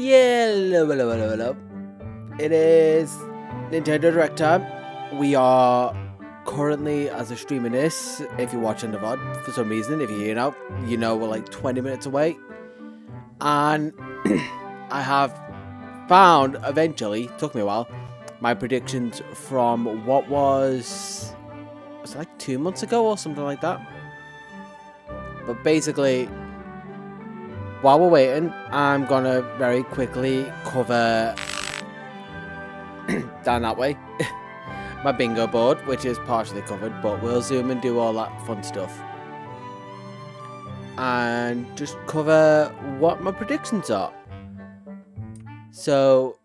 Hello, hello, hello, hello. It is Nintendo Direct time. We are currently, as a streaming this, if you're watching the VOD, for some reason, if you're here now, you know we're like 20 minutes away. And I have found, eventually, took me a while, my predictions from what was it like 2 months ago or something like that? But basically, while we're waiting, I'm gonna very quickly cover down that way my bingo board, which is partially covered, but we'll zoom and do all that fun stuff and just cover what my predictions are. So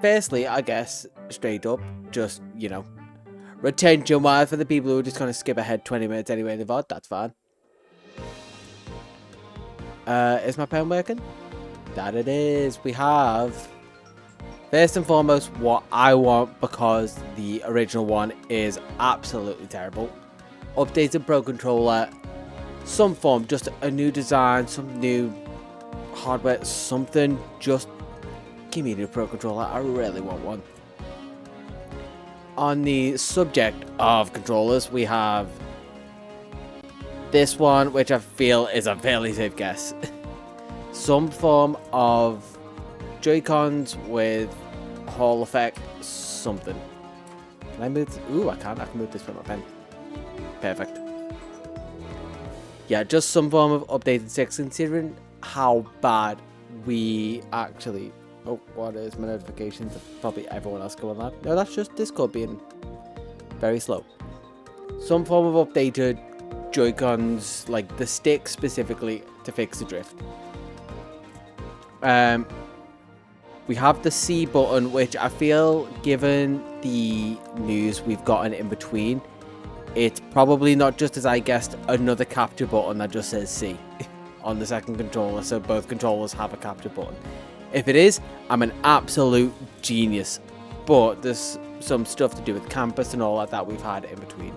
firstly, I guess straight up, just, you know, retention wise, for the people who are just gonna skip ahead 20 minutes anyway in the VOD, that's fine. Is my pen working? That it is. We have, first and foremost, what I want, because the original one is absolutely terrible. Updated Pro Controller, some form, just a new design, some new hardware, something. Just give me a new Pro Controller. I really want one. On the subject of controllers, we have this one, which I feel is a fairly safe guess. Some form of Joy-Cons with Hall effect, something. Can I move? Ooh, I can't. I can move this with my pen. Perfect. Yeah, just some form of updated sticks, considering how bad we actually... Oh, what is my notifications? Probably everyone else going on. No, that's just Discord being very slow. Some form of updated Joy-Cons, like the stick specifically, to fix the drift. We have the C button, which I feel, given the news we've gotten in between, it's probably not just, as I guessed, another capture button that just says C on the second controller, so both controllers have a capture button. If it is, I'm an absolute genius, but there's some stuff to do with campus and all that we've had in between.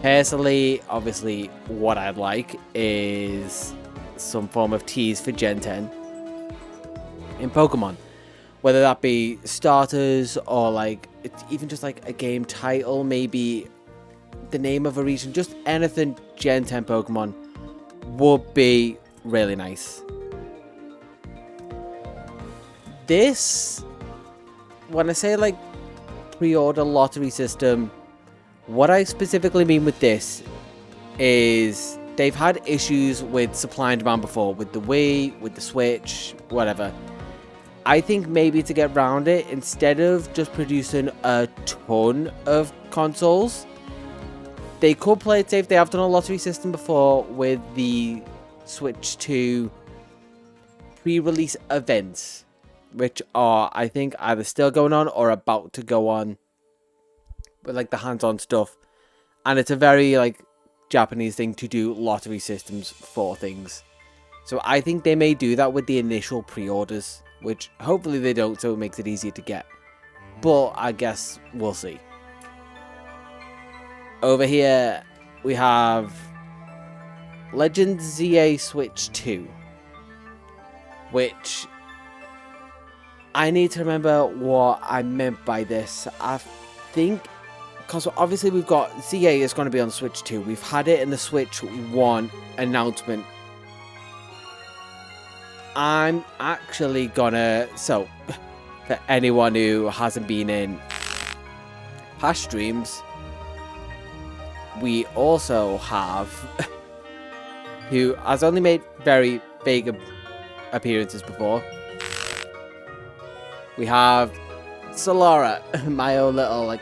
Personally, obviously, what I'd like is some form of tease for Gen 10 in Pokemon. Whether that be starters or like, it's even just like a game title, maybe the name of a region, just anything Gen 10 Pokemon would be really nice. This, when I say like pre-order lottery system, what I specifically mean with this is they've had issues with supply and demand before, with the Wii, with the Switch, whatever. I think maybe to get around it, instead of just producing a ton of consoles, they could play it safe. They have done a lottery system before with the Switch 2 pre-release events, which are, I think, either still going on or about to go on, with like the hands-on stuff. And it's a very like Japanese thing to do lottery systems for things. So I think they may do that with the initial pre-orders, which hopefully they don't, so it makes it easier to get. But I guess we'll see. Over here we have Legends ZA Switch 2, which I need to remember what I meant by this. I think, because obviously we've got ZA is going to be on Switch 2. We've had it in the Switch 1 announcement. I'm actually gonna... So, for anyone who hasn't been in past streams, we also have... who has only made very vague appearances before. We have Solara, my own little, like,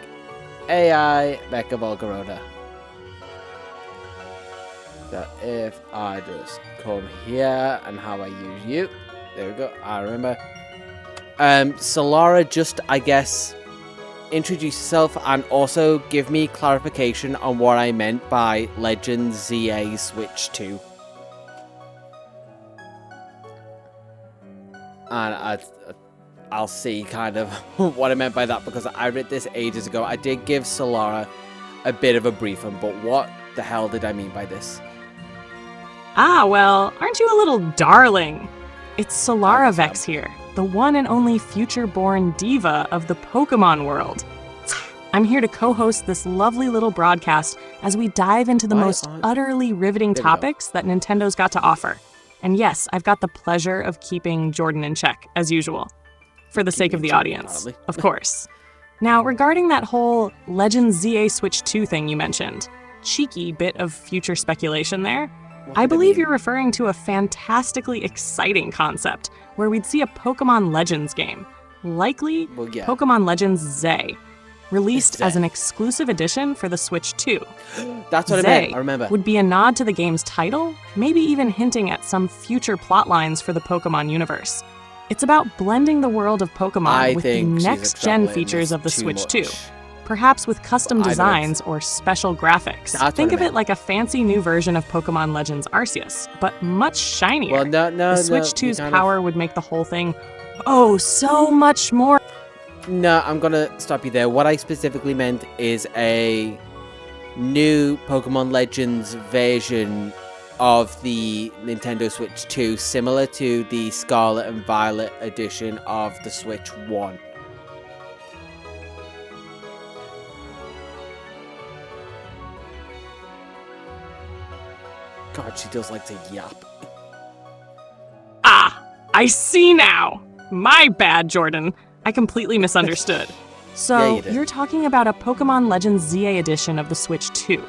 AI Mecha Volcarona. So if I just come here and how I use you, there we go, I remember. Solara, just, I guess, introduce yourself and also give me clarification on what I meant by Legends ZA Switch 2. And I'll see kind of what I meant by that, because I read this ages ago. I did give Solara a bit of a briefing, but what the hell did I mean by this? Ah, well, aren't you a little darling? it's Solaravex here, the one and only future-born diva of the Pokemon world. I'm here to co-host this lovely little broadcast as we dive into the most utterly riveting topics that Nintendo's got to offer. And yes, I've got the pleasure of keeping Jordan in check, as usual. For the sake of the audience, of course. Now, regarding that whole Legends ZA Switch 2 thing you mentioned, cheeky bit of future speculation there. I believe you're referring to a fantastically exciting concept where we'd see a Pokemon Legends game, likely Pokemon Legends Z, released as an exclusive edition for the Switch 2. That's what I meant, I remember. Would be a nod to the game's title, maybe even hinting at some future plot lines for the Pokemon universe. It's about blending the world of Pokemon with the next-gen features of the Switch 2. Perhaps with custom designs or special graphics. Think of it like a fancy new version of Pokemon Legends Arceus, but much shinier. Well, the Switch 2's power would make the whole thing, so much more. No, I'm gonna stop you there. What I specifically meant is a new Pokemon Legends version of the Nintendo Switch 2, similar to the Scarlet and Violet edition of the Switch 1. God, she does like to yap. I see now! My bad, Jordan. I completely misunderstood. So, you're talking about a Pokemon Legends ZA edition of the Switch 2.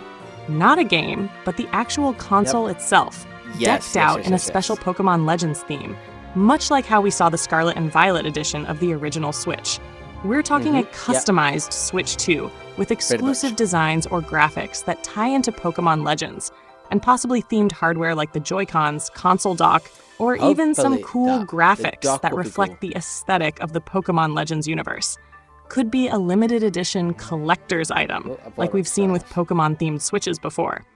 Not a game, but the actual console itself, decked out in a special Pokemon Legends theme, much like how we saw the Scarlet and Violet edition of the original Switch. We're talking a customized Switch 2 with exclusive designs or graphics that tie into Pokemon Legends, and possibly themed hardware like the Joy-Cons, console dock, or even some cool graphics that reflect the aesthetic of the Pokemon Legends universe. Could be a limited edition collector's item, like we've seen with Pokemon-themed Switches before.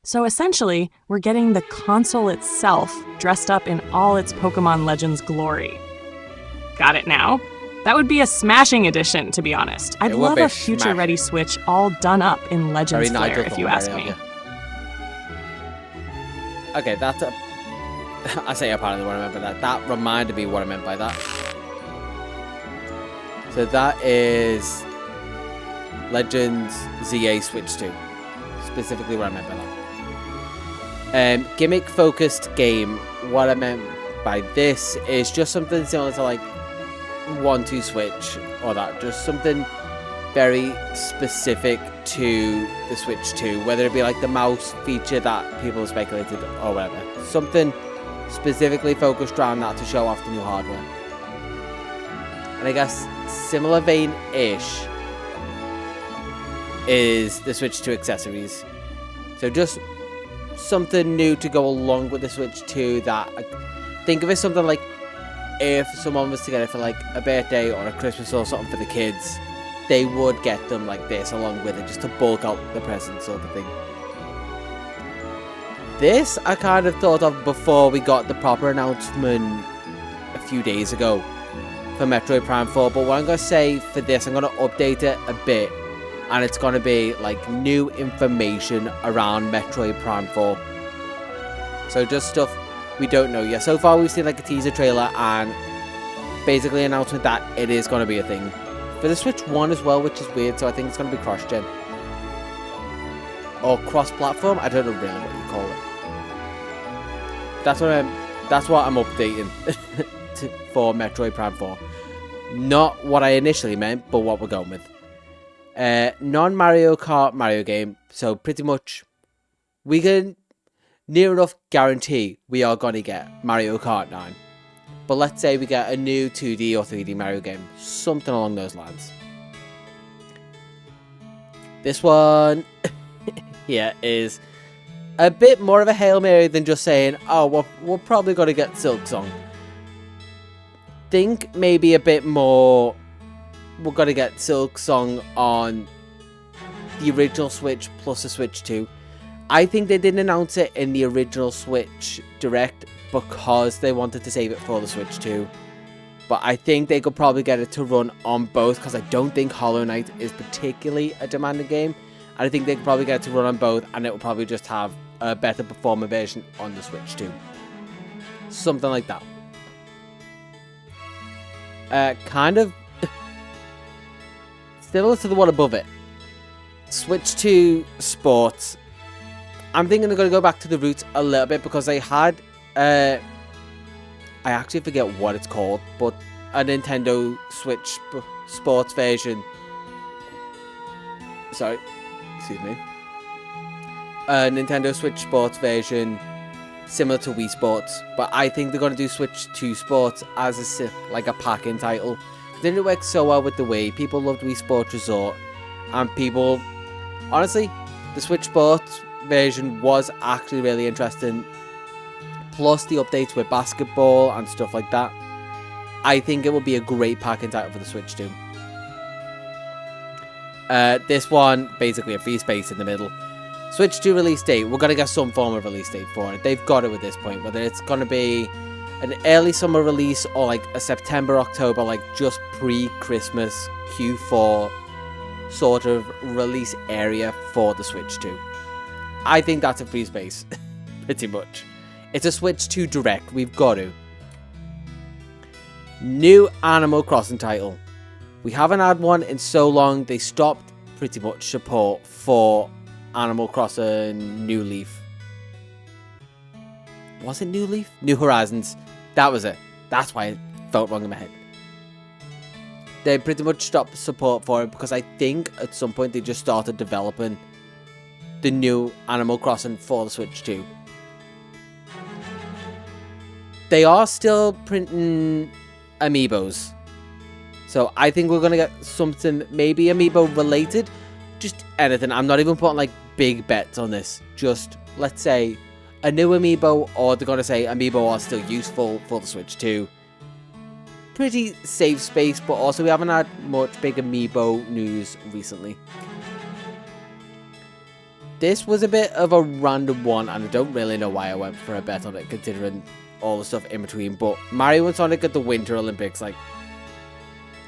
So essentially, we're getting the console itself dressed up in all its Pokemon Legends glory. Got it now? That would be a smashing edition, to be honest. I'd love a future-ready Switch all done up in Legends flair, if you ask me. Okay, that's a... I say apparently what I meant by that. That reminded me what I meant by that. So that is Legends ZA Switch 2. Specifically what I meant by that. Gimmick-focused game. What I meant by this is just something similar to like 1-2 Switch or that. Just something very specific to the Switch 2. Whether it be like the mouse feature that people have speculated or whatever. Something specifically focused around that to show off the new hardware. And I guess similar vein-ish is the Switch 2 accessories. So just something new to go along with the Switch 2 that... Think of it something like if someone was to get it for like a birthday or a Christmas or something for the kids, they would get them like this along with it just to bulk out the present sort of thing. This I kind of thought of before we got the proper announcement a few days ago for Metroid Prime 4, but what I'm going to say for this, I'm going to update it a bit, and it's going to be like new information around Metroid Prime 4. So just stuff we don't know yet. So far we've seen like a teaser trailer and basically an announcement that it is going to be a thing. For the Switch 1 as well, which is weird, so I think it's going to be cross-gen. Or cross-platform, I don't know really what you call it. That's what I'm updating for Metroid Prime 4. Not what I initially meant, but what we're going with. Non-Mario Kart Mario game, so pretty much we can near enough guarantee we are going to get Mario Kart 9. But let's say we get a new 2D or 3D Mario game, something along those lines. This one here is a bit more of a Hail Mary than just saying, oh, we're probably going to get Silksong. Think maybe a bit more, we're going to get Silksong on the original Switch plus the Switch 2. I think they didn't announce it in the original Switch Direct because they wanted to save it for the Switch 2. But I think they could probably get it to run on both because I don't think Hollow Knight is particularly a demanding game. And I think they could probably get it to run on both and it will probably just have a better performing version on the Switch 2. Something like that. Kind of similar to the one above it. Switch to sports. I'm thinking they're going to go back to the roots a little bit because they had, I actually forget what it's called, but a Nintendo Switch sports version. Sorry, excuse me. A Nintendo Switch sports version similar to Wii Sports, but I think they're going to do Switch 2 Sports as a pack-in title. Didn't it work so well with the Wii? People loved Wii Sports Resort, and people, honestly, the Switch Sports version was actually really interesting. Plus the updates with basketball and stuff like that. I think it will be a great pack-in title for the Switch 2. This one, basically a free space in the middle. Switch 2 release date, we're going to get some form of release date for it. They've got it at this point, whether it's going to be an early summer release or like a September, October, like just pre-Christmas, Q4 sort of release area for the Switch 2. I think that's a free space, pretty much. It's a Switch 2 Direct, we've got to. New Animal Crossing title. We haven't had one in so long, they stopped pretty much support for Animal Crossing New Leaf. Was it New Leaf? New Horizons. That was it. That's why it felt wrong in my head. They pretty much stopped support for it because I think at some point they just started developing the new Animal Crossing for the Switch 2. They are still printing amiibos. So I think we're going to get something maybe amiibo related. Just anything. I'm not even putting like big bets on this. Just, let's say, a new amiibo, or they're going to say amiibo are still useful for the Switch 2. Pretty safe space, but also we haven't had much big amiibo news recently. This was a bit of a random one, and I don't really know why I went for a bet on it, considering all the stuff in between. But Mario and Sonic at the Winter Olympics, like,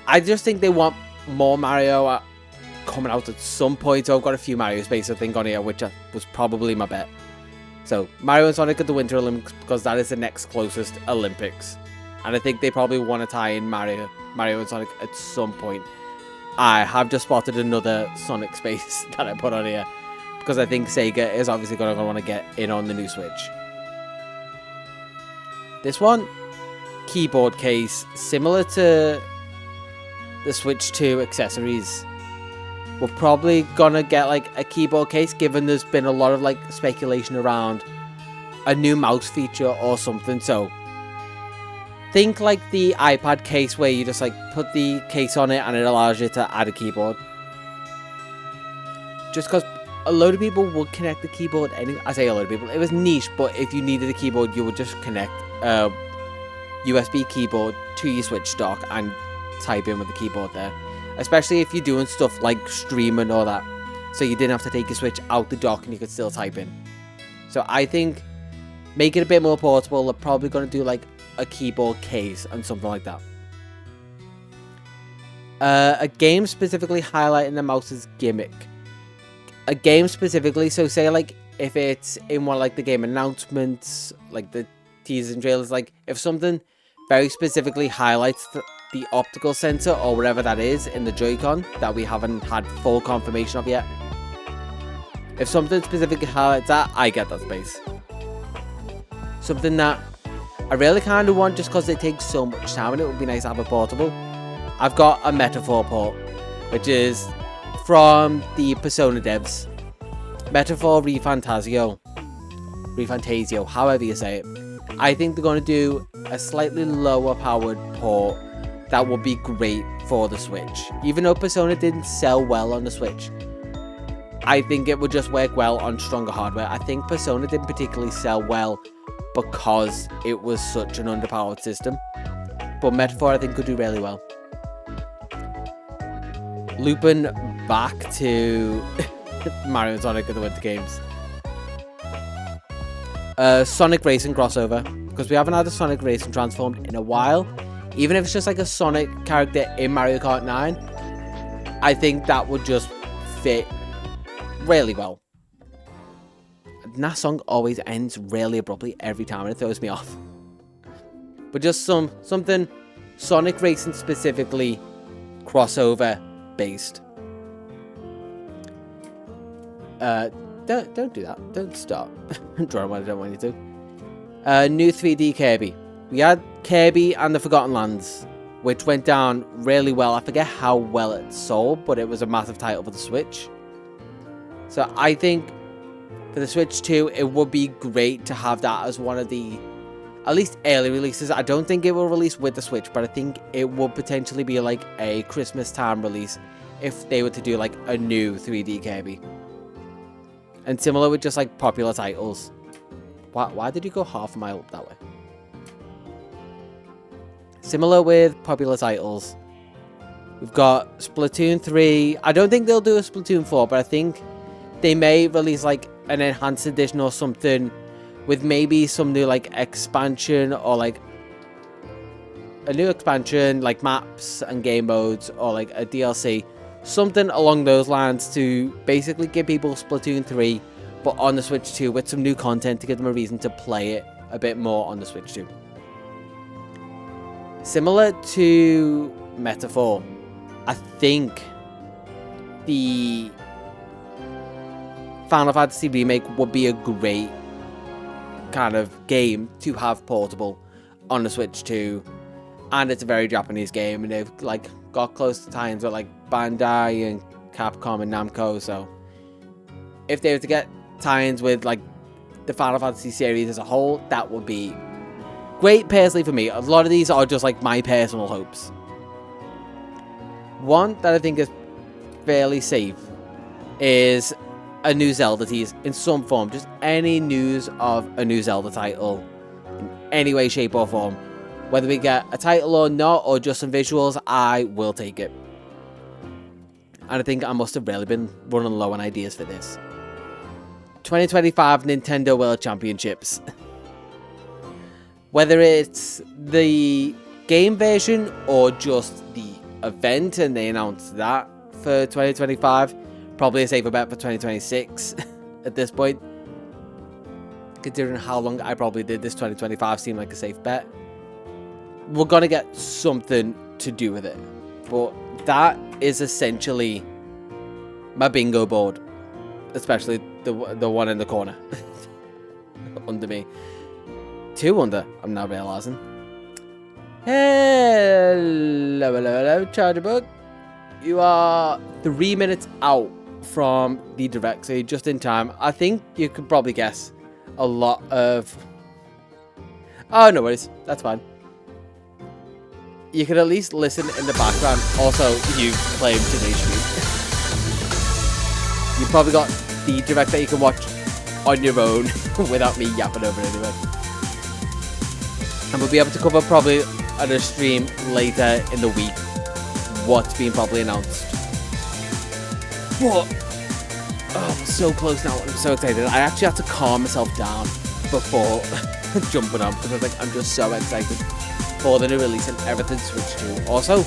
I just think they want more Mario coming out at some point. So I've got a few Mario space I think on here, which was probably my bet. So Mario and Sonic at the Winter Olympics, because that is the next closest Olympics, and I think they probably want to tie in Mario and Sonic at some point. I have just spotted another Sonic space that I put on here because I think Sega is obviously going to want to get in on the new Switch. This one, keyboard case, similar to the Switch 2 accessories. We're probably gonna get like a keyboard case, given there's been a lot of like speculation around a new mouse feature or something. So think like the iPad case where you just like put the case on it and it allows you to add a keyboard. Just because a load of people would connect the keyboard anyway. I say a load of people, it was niche, but if you needed a keyboard you would just connect a USB keyboard to your Switch dock and type in with the keyboard there. Especially if you're doing stuff like streaming or that. So you didn't have to take your Switch out the dock and you could still type in. So I think make it a bit more portable. They're probably going to do like a keyboard case and something like that. A game specifically highlighting the mouse's gimmick. A game specifically, so say like if it's in one like the game announcements, like the teasers and trailers, like if something very specifically highlights the optical sensor or whatever that is in the Joy-Con that we haven't had full confirmation of yet. If something specifically highlights that, I get that space. Something that I really kind of want just because it takes so much time and it would be nice to have a portable. I've got a Metaphor port, which is from the Persona devs. Metaphor ReFantasio, however you say it. I think they're going to do a slightly lower powered port that would be great for the Switch. Even though Persona didn't sell well on the Switch, I think it would just work well on stronger hardware. I think Persona didn't particularly sell well because it was such an underpowered system. But Metaphor I think could do really well. Looping back to Mario and Sonic at the Winter Games. Sonic Racing crossover, because we haven't had a Sonic Racing transformed in a while. Even if it's just like a Sonic character in Mario Kart 9, I think that would just fit really well. And that song always ends really abruptly every time and it throws me off. but just something Sonic Racing specifically crossover based. Don't do that. Don't stop. Drawing what I don't want you to. New 3D Kirby. We had Kirby and the Forgotten Lands, which went down really well. I forget how well it sold, but it was a massive title for the Switch. So I think for the Switch 2, it would be great to have that as one of the, at least early releases. I don't think it will release with the Switch, but I think it would potentially be like a Christmas time release if they were to do like a new 3D Kirby. And similar with just like popular titles. Why did you go half a mile up that way? Similar with popular titles. We've got Splatoon 3. I don't think they'll do a Splatoon 4, but I think they may release like an enhanced edition or something with maybe some new like expansion or like a new expansion like maps and game modes or like a DLC. Something along those lines to basically give people Splatoon 3 but on the Switch 2 with some new content to give them a reason to play it a bit more on the Switch 2. Similar to Metaphor, I think the Final Fantasy Remake would be a great kind of game to have portable on the Switch 2, and it's a very Japanese game, and they've like got close to tie-ins with like Bandai and Capcom and Namco, so if they were to get tie-ins with like the Final Fantasy series as a whole, that would be great personally for me. A lot of these are just like my personal hopes. One that I think is fairly safe is a new Zelda tease in some form. Just any news of a new Zelda title in any way, shape or form. Whether we get a title or not, or just some visuals, I will take it. And I think I must have really been running low on ideas for this. 2025 Nintendo World Championships. Whether it's the game version or just the event, and they announced that for 2025, probably a safer bet for 2026 at this point. Considering how long I probably did this, 2025 seemed like a safe bet. We're gonna get something to do with it, but that is essentially my bingo board, especially the one in the corner under me. 2 under, I'm now realizing. Hello, Charger Bug. You are 3 minutes out from the direct, so you're just in time. I think you could probably guess a lot of... Oh, no worries. That's fine. You can at least listen in the background. Also, you claim today's stream. You've probably got the direct that you can watch on your own without me yapping over it anyway. And we'll be able to cover probably on a stream later in the week what's being probably announced. But, oh, we're so close now. I'm so excited. I actually had to calm myself down before jumping on, because I was like, I'm just so excited for the new release and everything Switch 2. Also,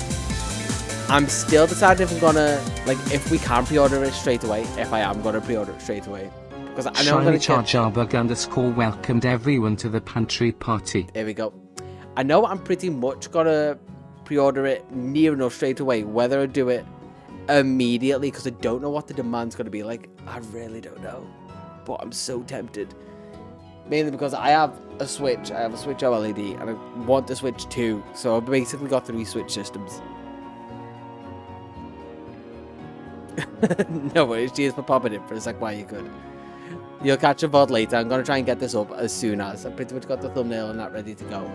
I'm still deciding if I'm gonna, like, if we can pre-order it straight away, if I am gonna pre-order it straight away. Because I know I'm gonna __ welcomed everyone to the pantry party. There we go. I know I'm pretty much gonna pre-order it near enough straight away. Whether I do it immediately, because I don't know what the demand's gonna be like. I really don't know. But I'm so tempted. Mainly because I have a Switch. I have a Switch OLED, and I want the Switch 2. So I've basically got 3 Switch systems. No worries, cheers for popping in for a sec while you could. You'll catch a VOD later. I'm going to try and get this up as soon as. I've pretty much got the thumbnail and that ready to go.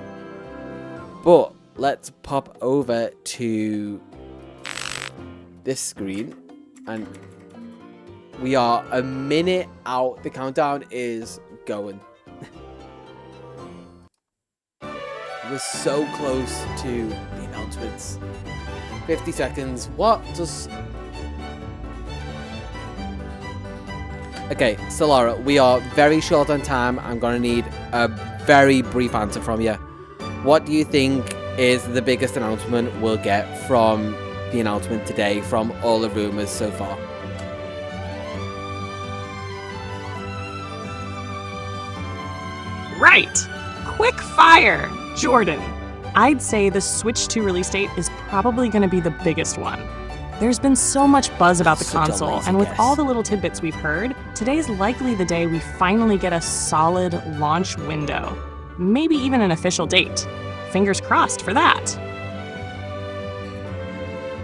But let's pop over to this screen. And we are a minute out. The countdown is going. We're so close to the announcements. 50 seconds. What does... Okay, Solara, we are very short on time. I'm going to need a very brief answer from you. What do you think is the biggest announcement we'll get from the announcement today, from all the rumours so far? Right. Quick fire. Jordan, I'd say the Switch 2 release date is probably going to be the biggest one. There's been so much buzz about the console, and with all the little tidbits we've heard, today's likely the day we finally get a solid launch window. Maybe even an official date. Fingers crossed for that.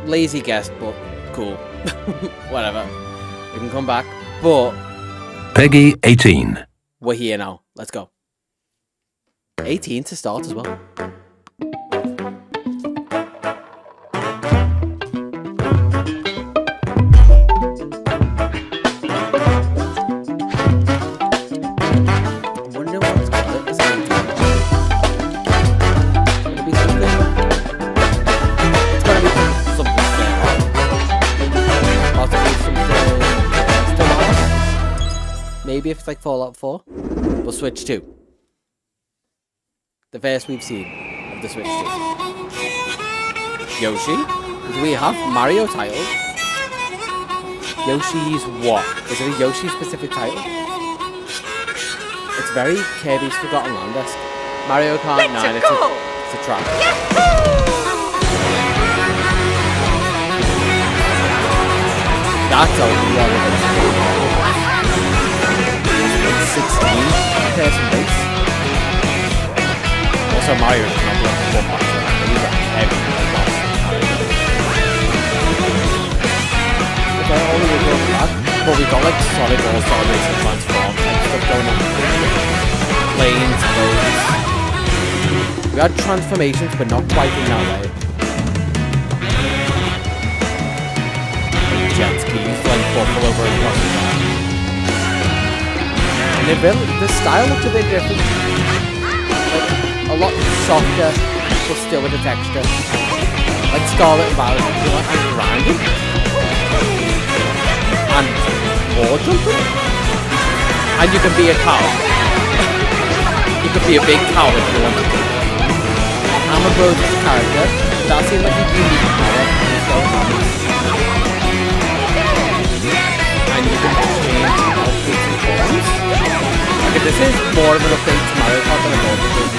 Lazy guess, but cool. Whatever. We can come back, but... Peggy 18. We're here now. Let's go. 18 to start as well. Maybe if it's like Fallout 4, but Switch 2. The first we've seen of the Switch 2. Yoshi? Do we have Mario title? Yoshi's what? Is it a Yoshi specific title? It's very Kirby's Forgotten Land-esque. Mario Kart 9, it's a track. That's a lot of it. 16 person base. Also Mario is not going to one back, so these are heavy boss. Okay, all the way going back, but we got like solid all-star racing transform type stuff going on. Planes, boats. We had transformations, but not quite in that way. Jet skis, like buffalo over across the top. The style looks a bit different. Like, a lot softer, but still with the texture. Like Scarlet and Violet, you know, and grinding. And wall jumping. And you can be a cow. You can be a big cow if you want to be. Hammer Bros' character, that seemed like a unique power in his own hands. And you can change outfits and forms. Okay, this is more of an update to Mario Kart than a normal game.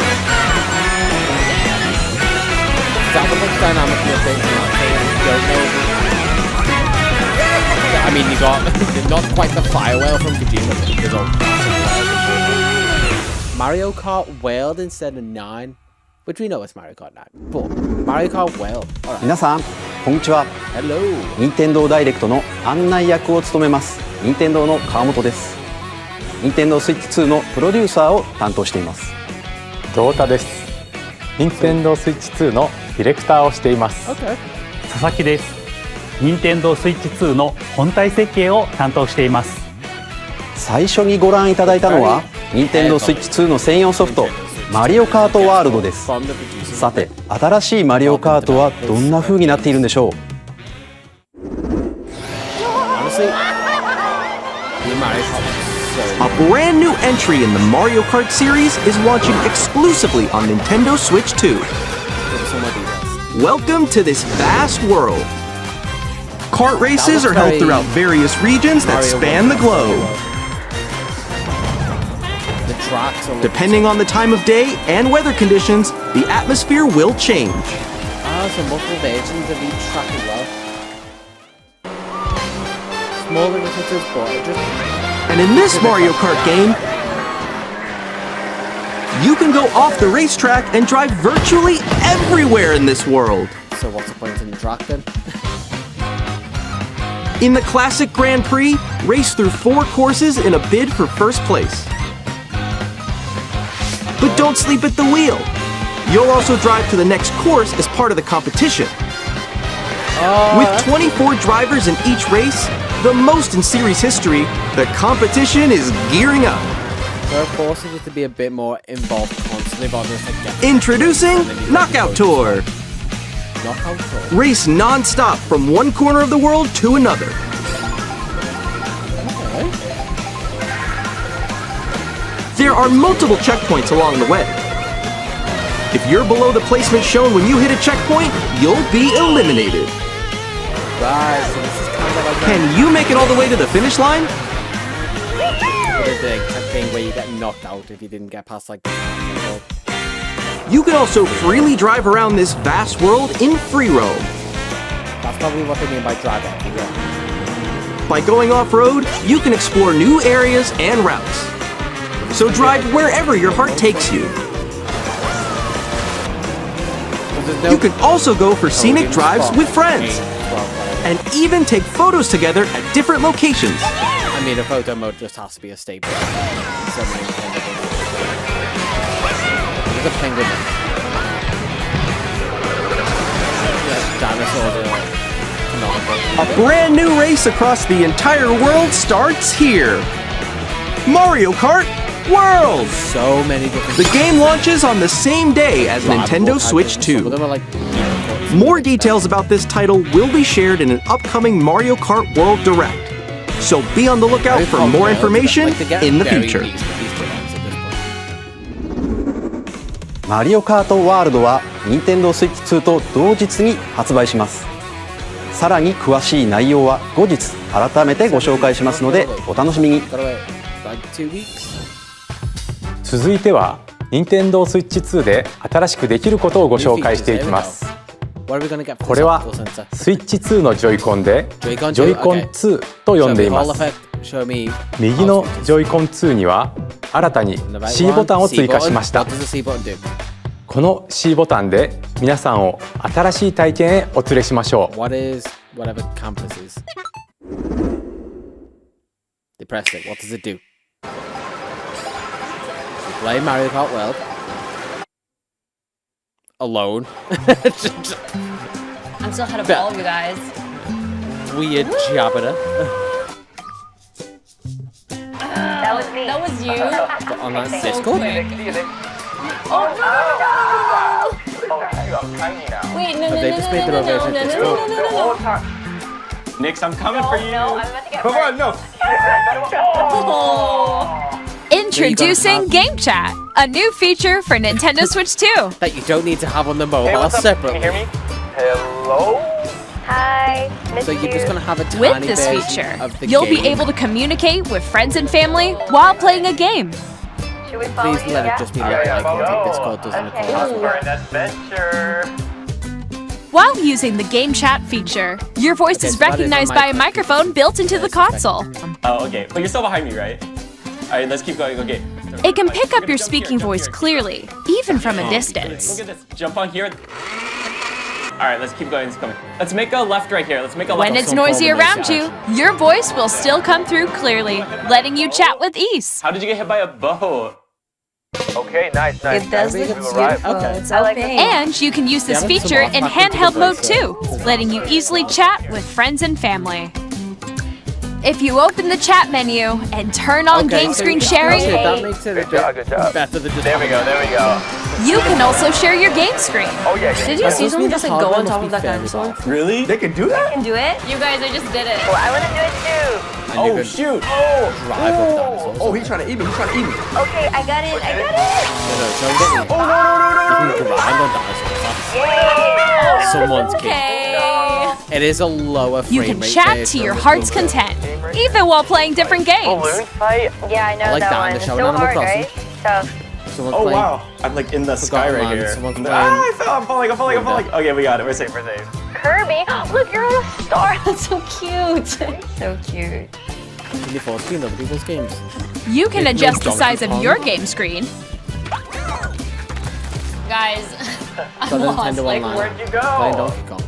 That was like dynamically updating that game. I mean, you got not quite the fire whale from Kojima, but there's all Mario Kart World instead of 9, which we know is Mario Kart 9, but Mario Kart World. Alright. 皆さん、こんにちは。Hello. 任天堂ダイレクトの案内役を務めます。任天堂の川本です。任天堂スイッチ2のプロデューサーを担当しています。堂田です。任天堂スイッチ2のディレクターをしています。Okay. 佐々木です。任天堂スイッチ2の本体設計を担当しています。最初にご覧いただいたのは、任天堂スイッチ2の専用ソフト、マリオカートワールドです。さて、新しいマリオカートはどんな風になっているんでしょう。A brand new entry in the Mario Kart series is launching exclusively on Nintendo Switch 2. Welcome to this vast world. Kart races are held throughout various regions that span the globe. Depending on the time of day and weather conditions, the atmosphere will change. So multiple versions of each track as well. Smaller differences, but just... And in this Mario Kart game, you can go off the racetrack and drive virtually everywhere in this world. So what's the point in the track then? In the classic Grand Prix, race through 4 courses in a bid for first place. But don't sleep at the wheel. You'll also drive to the next course as part of the competition. With 24 drivers in each race, the most in series history, the competition is gearing up. So of course it is to be a bit more involved constantly, but just like Introducing Knockout Tour. Knockout Tour. Race non-stop from one corner of the world to another. Okay. There are multiple checkpoints along the way. If you're below the placement shown when you hit a checkpoint, you'll be eliminated. Right, so this is kind of like Can you make it all the way to the finish line? the thing where you get knocked out if you didn't get past like the You can also freely drive around this vast world in free roam. That's probably what they mean by drive off. Yeah. By going off-road, you can explore new areas and routes. So drive wherever your heart takes you. You can also go for scenic drives with friends. And even take photos together at different locations. I mean, a photo mode just has to be a staple. So many There's a penguin. A brand new race across the entire world starts here. Mario Kart World! So many different... The game launches on the same day as Nintendo Switch 2. More details about this title will be shared in an upcoming Mario Kart World Direct. So be on the lookout for more information in the future. マリオカートワールドは Nintendo Switch 2と同日に発売します。さらに詳しい内容は後日改めてご紹介しますのでお楽しみに。続いては Nintendo Switch 2で新しくできることをご紹介していきます。これはスイッチ2のジョイコンでジョイコン2と呼んでいます。右のジョイコン2には新たに C ボタンを追加しました。この C ボタンで皆さんを新しい体験へお連れしましょう。Play Mario Kart World alone. I'm still ahead of all of you guys. Weird jabber. That was me. That was you. On that Discord? Oh no! I'm tiny now. Wait, no. Nix, I'm coming for you. No, I'm about to get Come on, no. Introducing Game Chat, a new feature for Nintendo Switch 2. That you don't need to have on the mobile separately. Can you hear me? Hello? Hi. So you're just gonna have a tiny With this feature, you'll be able to communicate with friends and family while playing a game. Should we follow Please let it just be like Discord doesn't For an adventure. While using the Game Chat feature, your voice is recognized by a microphone built into the console. Oh, okay. But you're still behind me, right? Alright, let's keep going. Okay. It can pick up your speaking voice clearly, even from a distance. Look at this. Jump on here. Alright, let's keep going. Let's make a left right here. Let's make a left. When it's noisy around you, your voice will still come through clearly, letting you chat with ease. How did you get hit by a bow? Okay, nice. It does look beautiful. It's okay. And you can use this feature in handheld mode too, letting you easily chat with friends and family. If you open the chat menu and turn on game screen sharing, that makes it a bit better than just there we go. you can also share your game screen. Oh yeah. Did you see someone just like go on top of that dinosaur? Really? They can do that? I can do it. You guys, I just did it. Oh, I want to do it too. Oh shoot! Oh, he's trying to eat me. Okay, I got it. Oh no! Someone's Okay. It is a lower frame You can rate chat to your heart's content, even while playing different games. Balloon fight? Yeah, I know like that that one. in the It's show so Animal hard, Crossing. right? Tough. Oh wow! I'm like in the sky right here. I fell. I'm falling. Okay, we got it. We're safe. Kirby, look, you're on a star. That's so cute. So cute. People's games. You can adjust the size of your game screen. Guys, I'm lost. Like, where'd you go? Playing Donkey Kong.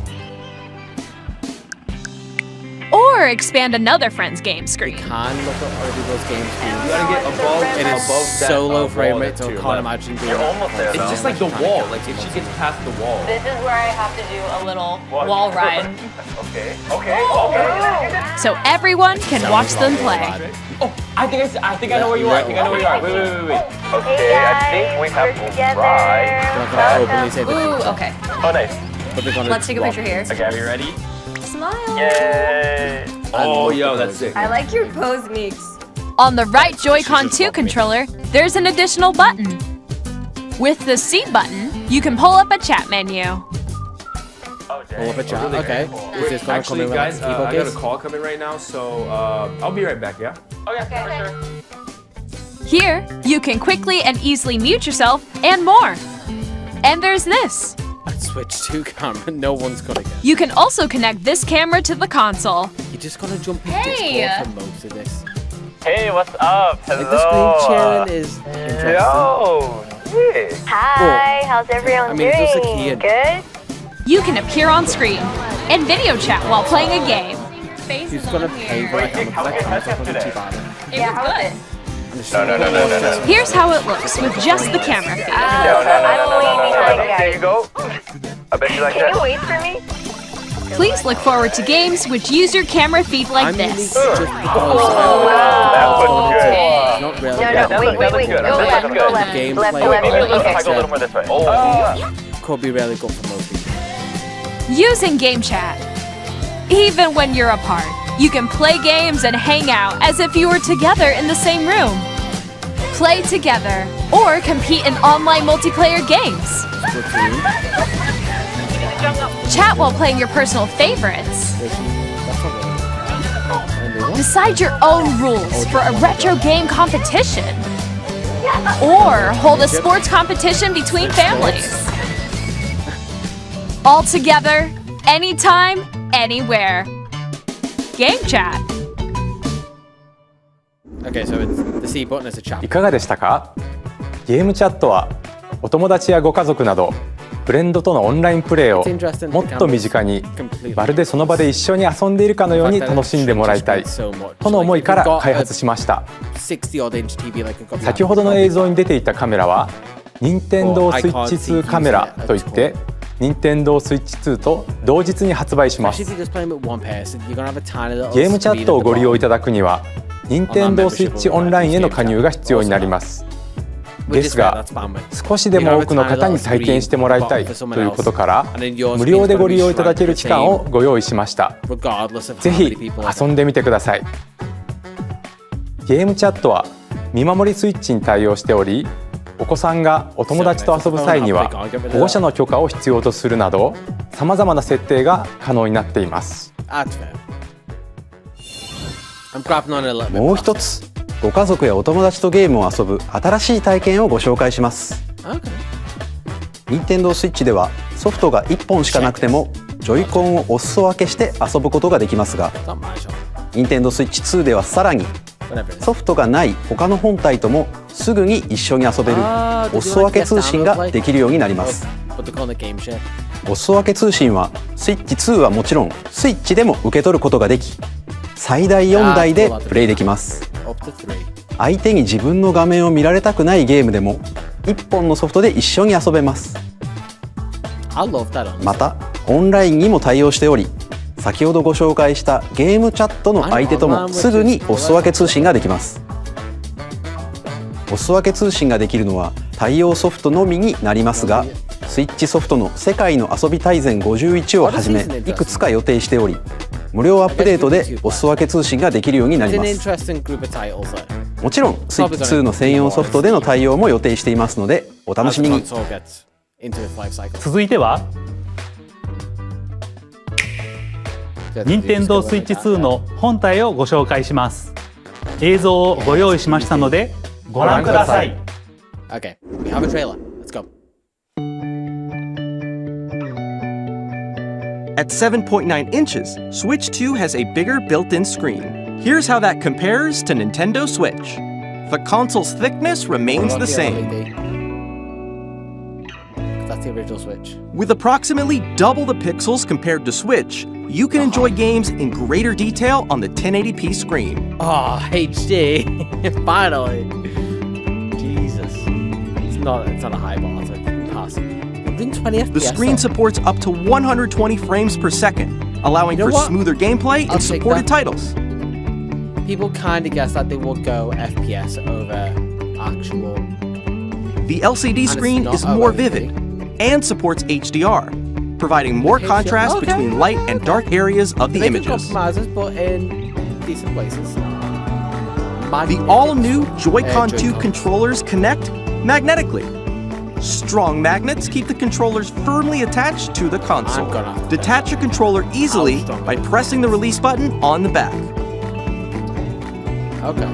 Or expand another friend's game screen. Can look at other people's game screens. You gotta get above. It is so low frame rate, so I can't imagine doing You're almost there. It's just like the wall. Like if she gets past the wall. This is where I have to do a little wall ride. Okay. So everyone can watch them play. Oh, I think I know where you are. Wait. Okay, I think we have to ride. Ooh, okay. Oh, nice. Let's take a picture here. Okay, are you ready? Smile. Yay! Oh, yo, that's sick. I like your pose, Meeks. On the right Joy-Con 2 controller, there's an additional button. With the C button, you can pull up a chat menu. Pull up a chat, okay. Is this gonna Actually, come in guys, with a keyboard I got a case? call coming right now, so I'll be right back, yeah? Okay, for sure. Here, you can quickly and easily mute yourself and more. And there's this. A Switch 2 camera, no one's gonna get. You can also connect this camera to the console. You just gotta jump in Discord for most of this. Hey, what's up? Hello. Like the screen sharing is interesting. Yo. Yeah. Hi, how's everyone doing? It's just a key. Good? You can appear on screen and video chat while playing a game. Who's gonna pay for like how was your test today? Yeah, how was it? No. Here's how it looks with just the camera feed. I'm way behind, guys. There you go. I bet you like Can that. you wait for me? Please look forward to games which use your camera feed like this. That was good. Not really. No, wait. Go left. Let's go a little more this way. Could be really good for most people. Using game chat. Even when you're apart, you can play games and hang out as if you were together in the same room. Play together or compete in online multiplayer games. Chat while playing your personal favorites. Decide your own rules for a retro game competition. Or hold a sports competition between families. All together, anytime, anywhere. Game chat. Okay, so it's the C button is a chat. いかがでしたか？ゲームチャットはお友達やご家族などフレンドとのオンラインプレイをもっと身近にまるでその場で一緒に遊んでいるかのように楽しんでもらいたいとの思いから開発しました。先ほどの映像に出ていたカメラは任天堂スイッチ2カメラといって任天堂スイッチ2と同日に発売します。ゲームチャットをご利用いただくには任天堂スイッチオンラインへの加入が必要になります。ですが少しでも多くの方に体験してもらいたいということから無料でご利用いただける期間をご用意しました。ぜひ遊んでみてください。ゲームチャットは見守りスイッチに対応しており、お子さんがお友達と遊ぶ際には保護者の許可を必要とするなどさまざまな設定が可能になっています。もう一つご家族やお友達とゲームを遊ぶ新しい体験をご紹介します。任天堂スイッチではソフトが1本しかなくてもジョイコンをお裾分けして遊ぶことができますが、任天堂スイッチ2ではさらにソフトがない他の本体ともすぐに一緒に遊べるお裾分け通信ができるようになります。お裾分け通信はスイッチ2はもちろんスイッチでも受け取ることができ、最大4台でプレイできます。相手に自分の画面を見られたくないゲームでも1本のソフトで一緒に遊べます。またオンラインにも対応しており、先ほどご紹介したゲームチャットの相手ともすぐにお裾分け通信ができます。お裾分け通信ができるのは対応ソフトのみになりますが、スイッチソフトの世界の遊び大全51をはじめいくつか予定しており、無料アップデートでお裾分け通信ができるようになります。もちろんスイッチ2の専用ソフトでの対応も予定していますのでお楽しみに。続いては任天堂スイッチ2の本体をご紹介します。映像をご用意しましたのでご覧ください。 Okay, we have a trailer. Let's go. At 7.9 inches, Switch 2 has a bigger built-in screen. Here's how that compares to Nintendo Switch. The console's thickness remains the same. That's the original Switch. With approximately double the pixels compared to Switch, you can enjoy games in greater detail on the 1080p screen. Oh, HD. Finally. Jesus. It's not a high bar, it's like impossible. 120 FPS. The screen supports up to 120 frames per second, allowing for smoother gameplay in supported titles. People kind of guess that they will go FPS over actual. The LCD screen is more vivid and supports HDR, providing more contrast between light and dark areas of the images. But in decent places. The all-new Joy-Con 2 controllers connect magnetically. Strong magnets keep the controllers firmly attached to the console. Detach your controller easily by pressing the release button on the back. Okay.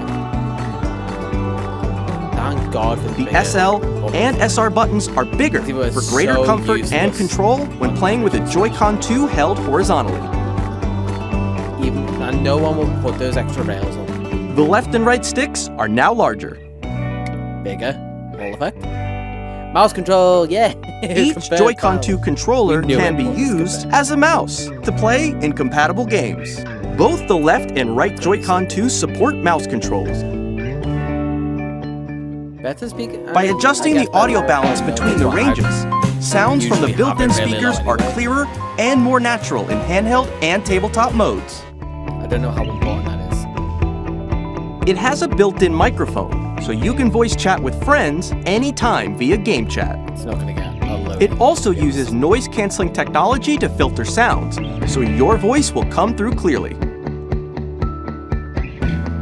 Thank The SL and SR buttons are bigger for greater comfort and control when playing with a Joy-Con 2 held horizontally. And no one will put those extra rails on. The left and right sticks are now larger. Bigger, Hall effect. Mouse control, yeah! Each Joy-Con 2 controller can be used as a mouse to play in compatible games. Both the left and right Joy-Con 2 support mouse controls. By adjusting the audio balance between the ranges, sounds from the built-in speakers are clearer and more natural in handheld and tabletop modes. I don't know how important that is. It has a built-in microphone, so you can voice chat with friends anytime via game chat. It's not going to get a load. It also uses noise-canceling technology to filter sounds, so your voice will come through clearly.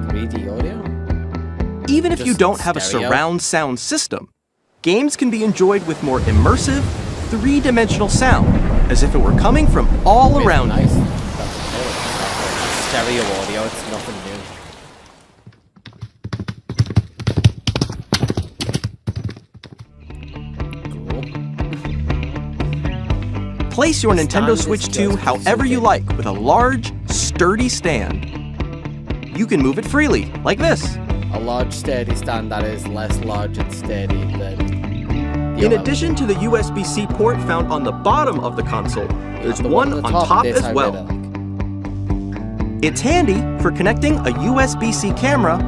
3D audio? Even if you don't have a surround sound system, games can be enjoyed with more immersive, three-dimensional sound, as if it were coming from all around you. Stereo audio, it's nothing new. Place your Nintendo Switch 2 however you like with a large, sturdy stand. You can move it freely, like this. A large, sturdy stand that is less large and sturdy than... In addition to the USB-C port found on the bottom of the console, there's one on top as well. It's handy for connecting a USB-C camera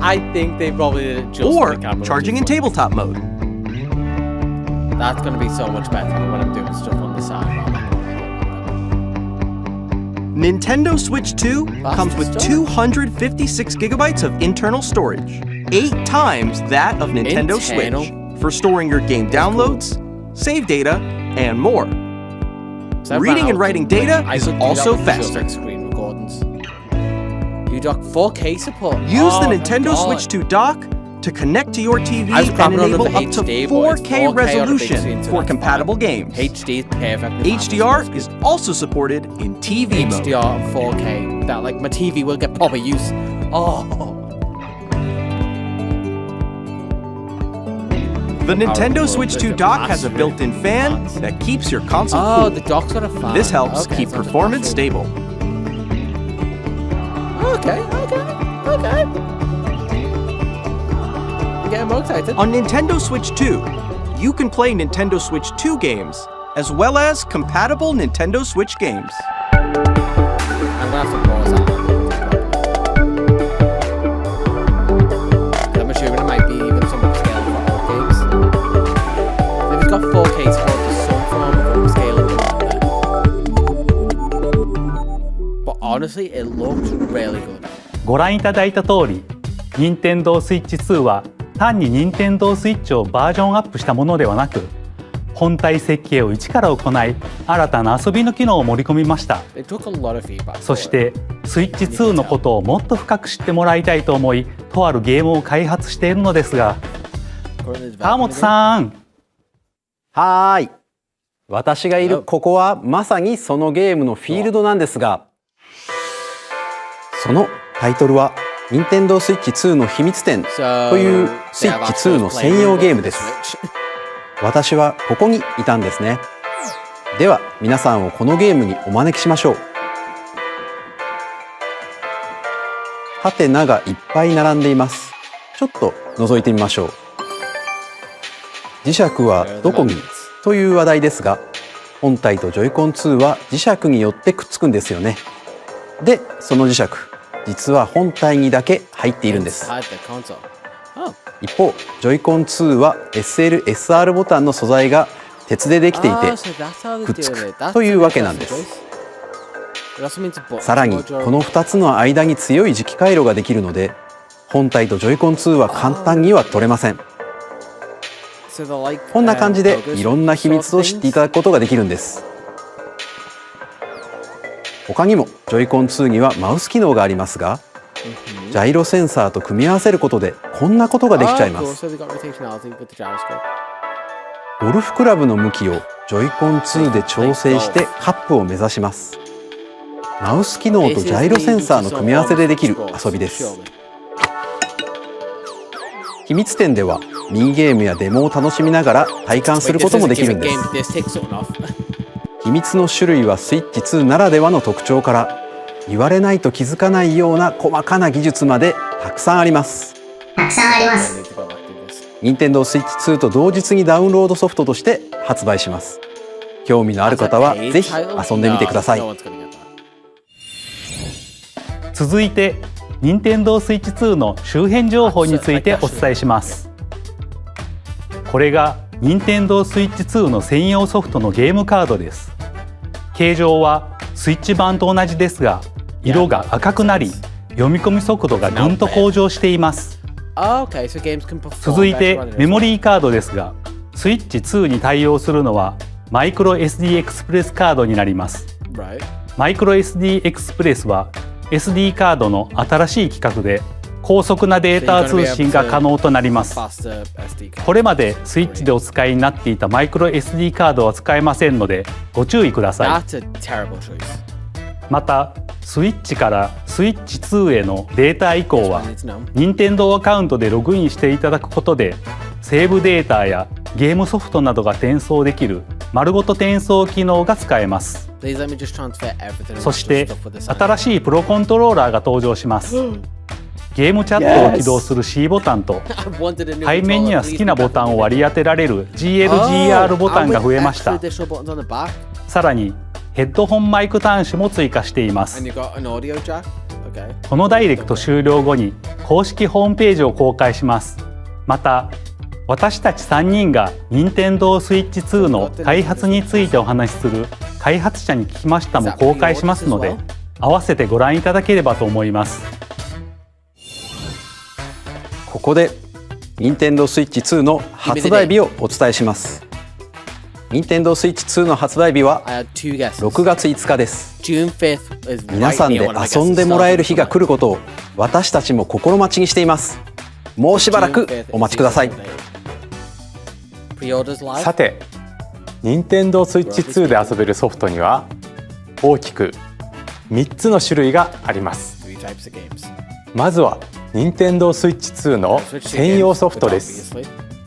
I think they probably did it just or for the camera charging in tabletop mode. That's going to be so much better than when I'm doing stuff on the side. Nintendo Switch 2 comes with 256 gigabytes of internal storage, 8 times that of Nintendo Switch, for storing your game downloads, save data, and more. Reading and writing data is also faster. You dock 4K support. Use the Nintendo Switch 2 dock to connect to your TV and enable up to 4K resolution for compatible games. HD is perfect. HDR is also supported in TV mode. HDR and 4K. That like my TV will get proper use. The Nintendo Switch 2 dock has a built-in fan that keeps your console cool. The dock's got a fan. This helps keep performance stable. Okay. I'm getting more excited. On Nintendo Switch 2, you can play Nintendo Switch 2 games, as well as compatible Nintendo Switch games. I'm gonna have to pause that. I'm assuming it might be even some upscale for all games. If it's got 4K support, there's some form of upscaling there. But honestly, it looks really good. ご覧いただいた通り、Nintendo Switch 2は単に Nintendo Switch をバージョンアップしたものではなく、本体設計を一から行い、新たな遊びの機能を盛り込みました。そして、Switch 2のことをもっと深く知ってもらいたいと思い、とあるゲームを開発しているのですが、川本さん。はーい。私がいるここはまさにそのゲームのフィールドなんですが、そのタイトルはNintendo Switch 2の秘密展という Switch 2の専用ゲームです。私はここにいたんですね。では皆さんをこのゲームにお招きしましょう。ハテナがいっぱい並んでいます。ちょっと覗いてみましょう。磁石はどこにという話題ですが、本体とジョイコン2は磁石によってくっつくんですよね。で、その磁石、実は本体にだけ入っているんです。一方、ジョイコン2は SL、SR ボタンの素材が鉄でできていてくっつくというわけなんです。さらにこの2つの間に強い磁気回路ができるので、本体とジョイコン2は簡単には取れません。こんな感じでいろんな秘密を知っていただくことができるんです。他にもジョイコン2にはマウス機能がありますが、ジャイロセンサーと組み合わせることでこんなことができちゃいます。ゴルフクラブの向きをジョイコン2で調整してカップを目指します。マウス機能とジャイロセンサーの組み合わせでできる遊びです。秘密展ではミニゲームやデモを楽しみながら体感することもできるんです。秘密の種類はスイッチ2ならではの特徴から言われないと気づかないような細かな技術までたくさんあります。任天堂スイッチ2と同日にダウンロードソフトとして発売します。興味のある方はぜひ遊んでみてください。続いて任天堂スイッチ2の周辺情報についてお伝えします。これが任天堂スイッチ2の専用ソフトのゲームカードです。形状はスイッチ版と同じですが、色が赤くなり読み込み速度がぐんと向上しています。続いてメモリーカードですが、スイッチ2に対応するのはマイクロ SD エクスプレスカードになります。マイクロ SD エクスプレスは SD カードの新しい規格で高速なデータ通信が可能となります。これまでスイッチでお使いになっていたマイクロ SD カードは使えませんのでご注意ください。またスイッチからスイッチ2へのデータ移行は任天堂アカウントでログインしていただくことでセーブデータやゲームソフトなどが転送できる丸ごと転送機能が使えます。そして新しいプロコントローラーが登場します。ゲームチャットを起動する C ボタンと背面には好きなボタンを割り当てられる GLGR ボタンが増えました。さらにヘッドホンマイク端子も追加しています。このダイレクト終了後に公式ホームページを公開します。また私たち3人が任天堂スイッチ2の開発についてお話しする開発者に聞きましたも公開しますので、合わせてご覧いただければと思います。ここで任天堂スイッチ2の発売日をお伝えします。任天堂スイッチ2の発売日は6月5日です。皆さんで遊んでもらえる日が来ることを私たちも心待ちにしています。もうしばらくお待ちください。さて、任天堂スイッチ2で遊べるソフトには大きく3つの種類があります。まずは任天堂スイッチ2の専用ソフトです。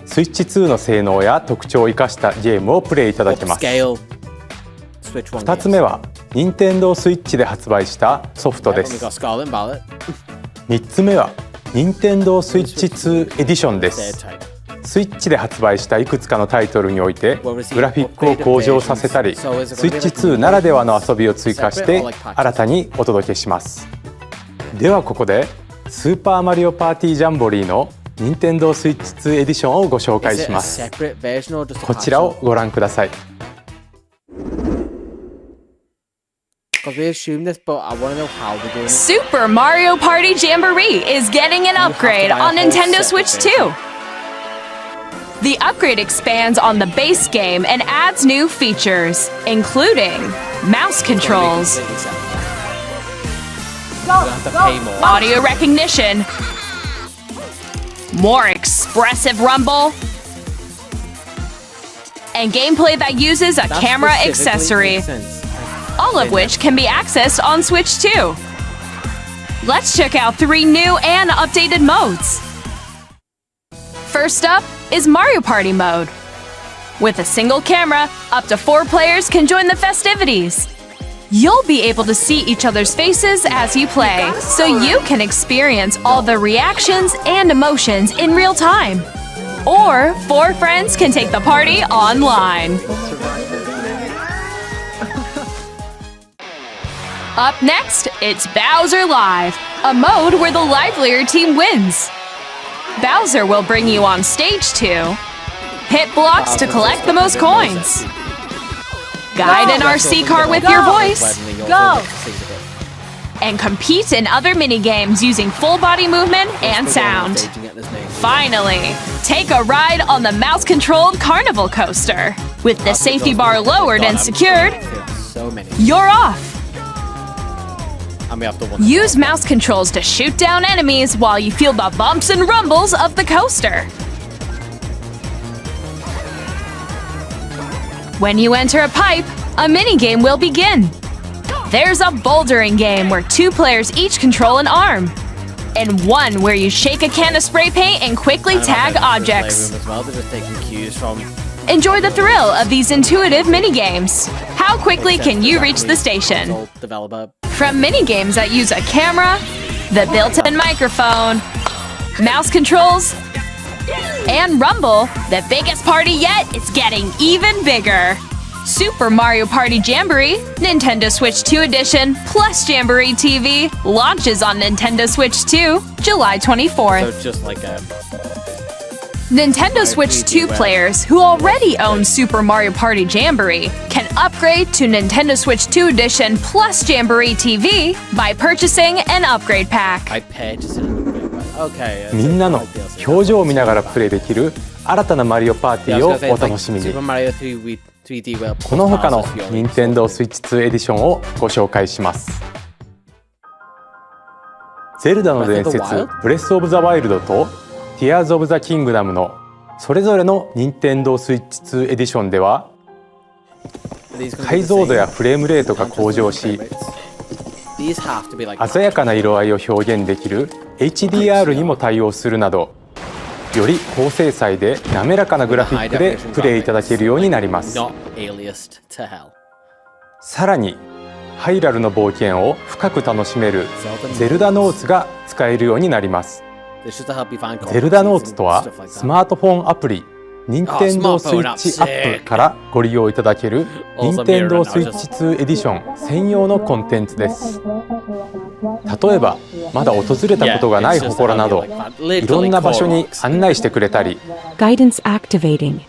スイッチ2の性能や特徴を生かしたゲームをプレイいただけます。2つ目は任天堂スイッチで発売したソフトです。3つ目は任天堂スイッチ2エディションです。スイッチで発売したいくつかのタイトルにおいてグラフィックを向上させたり、スイッチ2ならではの遊びを追加して新たにお届けします。ではここでスーパーマリオパーティージャンボリーの任天堂スイッチ2エディションをご紹介します。こちらをご覧ください。Super Mario Party Jamboree is getting an upgrade on Nintendo Switch 2. The upgrade expands on the base game and adds new features, including mouse controls, audio recognition, more expressive rumble, and gameplay that uses a camera accessory, all of which can be accessed on Switch 2. Let's check out 3 new and updated modes. First up is Mario Party mode. With a single camera, up to 4 players can join the festivities. You'll be able to see each other's faces as you play, so you can experience all the reactions and emotions in real time. Or 4 friends can take the party online. Up next, it's Bowser Live, a mode where the livelier team wins. Bowser will bring you on stage 2, hit blocks to collect the most coins, guide an RC car with your voice, and compete in other mini-games using full-body movement and sound. Finally, take a ride on the mouse-controlled carnival coaster. With the safety bar lowered and secured, you're off! Use mouse controls to shoot down enemies while you feel the bumps and rumbles of the coaster. When you enter a pipe, a minigame will begin. There's a bouldering game where 2 players each control an arm. and one where you shake a can of spray paint and quickly tag objects. Enjoy the thrill of these intuitive minigames. How quickly can you reach the station? From minigames that use a camera, the built-in microphone, mouse controls, and rumble, the biggest party yet is getting even bigger. Super Mario Party Jamboree, Nintendo Switch 2 Edition, plus Jamboree TV launches on Nintendo Switch 2, July 24th. So it's just like a... Nintendo Switch 2 players who already own Super Mario Party Jamboree can upgrade to Nintendo Switch 2 Edition plus Jamboree TV by purchasing an upgrade pack.みんなの表情を見ながらプレイできる新たなマリオパーティーをお楽しみに。この他の Nintendo Switch 2 エディションをご紹介します。ゼルダの伝説ブレスオブザワイルドとTears of the Kingdom のそれぞれの Nintendo Switch 2 エディションでは解像度やフレームレートが向上し鮮やかな色合いを表現できる HDR にも対応するなどより高精細で滑らかなグラフィックでプレイいただけるようになります。さらにハイラルの冒険を深く楽しめるゼルダノーツが使えるようになります。ゼルダノーツとはスマートフォンアプリNintendo Switch アップからご利用いただける Nintendo Switch 2 エディション専用のコンテンツです。例えばまだ訪れたことがない祠などいろんな場所に案内してくれたり Guidance activating.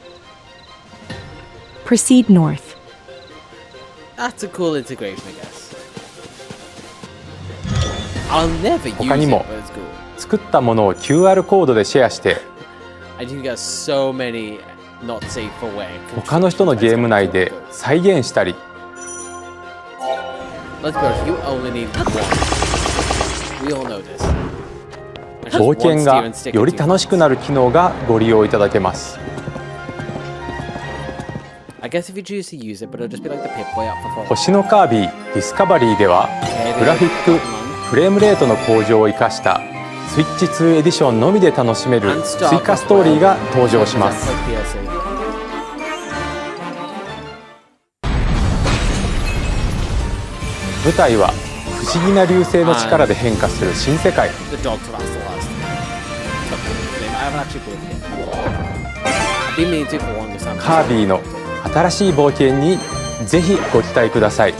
Proceed north. That's a cool integration, I guess. I'll never use it, 他にも but it's cool. 作ったものを QR コードでシェアしてI think you got so many not safe for work. 他の人のゲーム内で再現したり Let's be honest, you only need one. We all know this. 冒険がより楽しくなる機能がご利用いただけます。I guess if you choose to use it, but it'll just be like the Pip-Boy up for fun. 星のカービィディスカバリーではグラフィックフレームレートの向上を生かしたスイッチ2エディションのみで楽しめる追加ストーリーが登場します。舞台は不思議な流星の力で変化する新世界。カービィの新しい冒険にぜひご期待ください。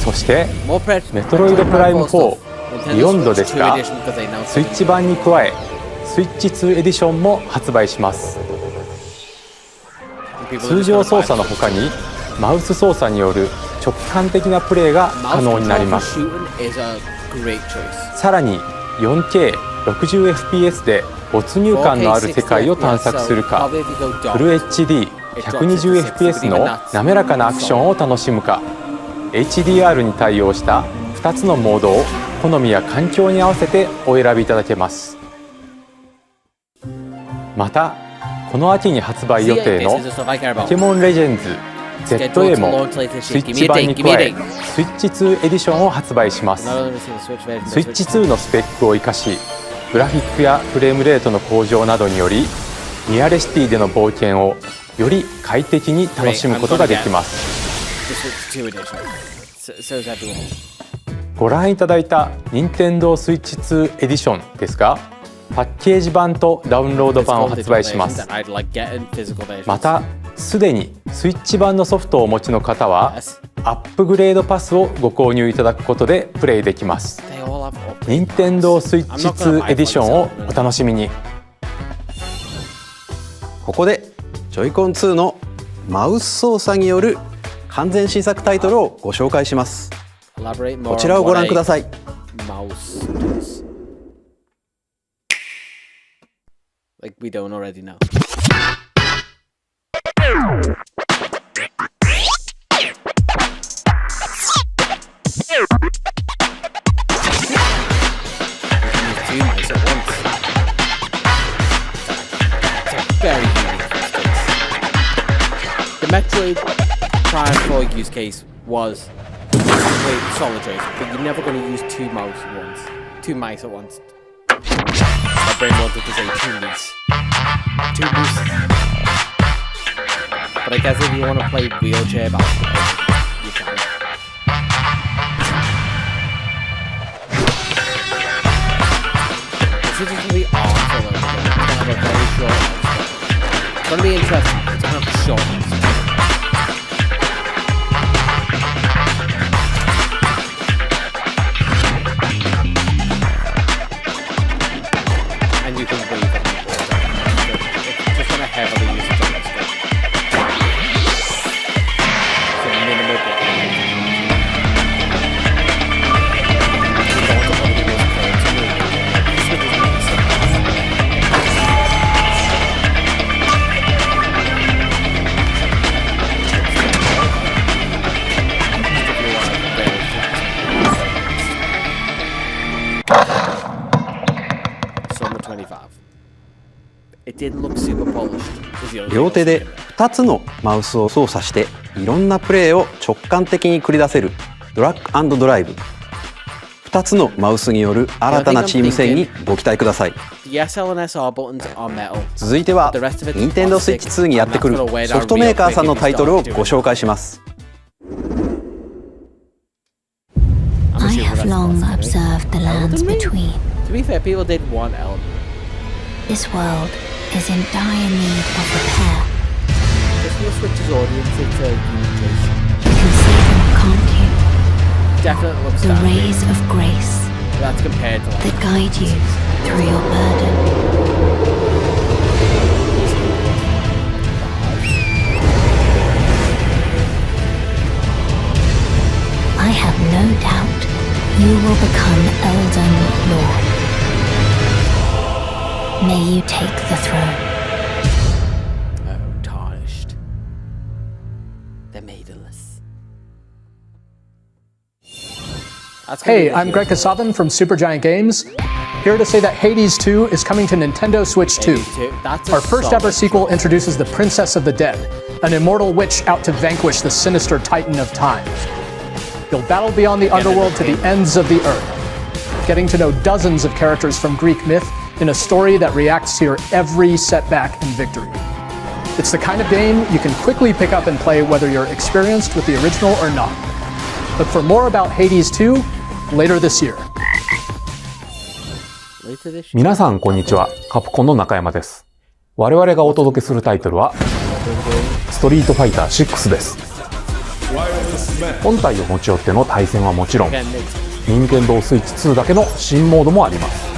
そしてメトロイドプライム4ビヨンドですがスイッチ版に加えスイッチ2エディションも発売します。通常操作の他にマウス操作による直感的なプレイが可能になります。さらに 4K60fps で没入感のある世界を探索するかフル HD120fps の滑らかなアクションを楽しむか HDR に対応した2つのモードを好みや環境に合わせてお選びいただけます。またこの秋に発売予定のポケモンレジェンズ ZA もスイッチ版に加えスイッチ2エディションを発売します。スイッチ2のスペックを生かしグラフィックやフレームレートの向上などによりニアレシティでの冒険をより快適に楽しむことができます。ご覧いただいた Nintendo Switch 2エディションですがパッケージ版とダウンロード版を発売します。またすでにスイッチ版のソフトをお持ちの方はアップグレードパスをご購入いただくことでプレイできます。 Nintendo Switch 2エディションをお楽しみに。ここでジョイコン2のマウス操作による完全新作タイトルをご紹介します。こちらをご覧ください。Like we don't already know. Very unique use case. The Metroid Prime 4 use case was play solitaries, but you're never going to use two mice at once. My brain wanted to say two moose. But I guess if you want to play wheelchair basketball, you can. This is just going to be on for a little bit. It's going to have a very short mouse. It's going to be interesting. It's going to have a short mouse. And you can breathe on it. It's just going to heavily use the joystick. So minimal blocking. It didn't look super polished. 両手で2つのマウスを操作していろんなプレーを直感的に繰り出せるドラッグ&ドライブ。2つのマウスによる新たなチーム戦にご期待ください。続いては Nintendo Switch 2にやってくるソフトメーカーさんのタイトルをご紹介します。I have long observed the lands between. To be fair, people did want Elden. This world is in dire need of repair. Just for the Switch's audience, it's a unique case. You can see them, can't you? Definitely looks the rays of grace that's compared to that guide you through your burden. I have no doubt you will become Elden Lord. May you take the throne. Oh, tarnished. The maidenless. Hey, I'm Greg Kasavan from Supergiant Games. Here to say that Hades 2 is coming to Nintendo Switch 2. Our first ever sequel introduces the Princess of the Dead, an immortal witch out to vanquish the sinister Titan of Time. You'll battle beyond the underworld to the ends of the earth, getting to know dozens of characters from Greek myth in a story that reacts to your every setback and victory. It's the kind of game you can quickly pick up and play whether you're experienced with the original or not. Look for more about Hades 2 later this year. 皆さんこんにちは、カプコンの中山です。我々がお届けするタイトルはストリートファイター6です。本体を持ち寄っての対戦はもちろん、任天堂スイッチ2だけの新モードもあります。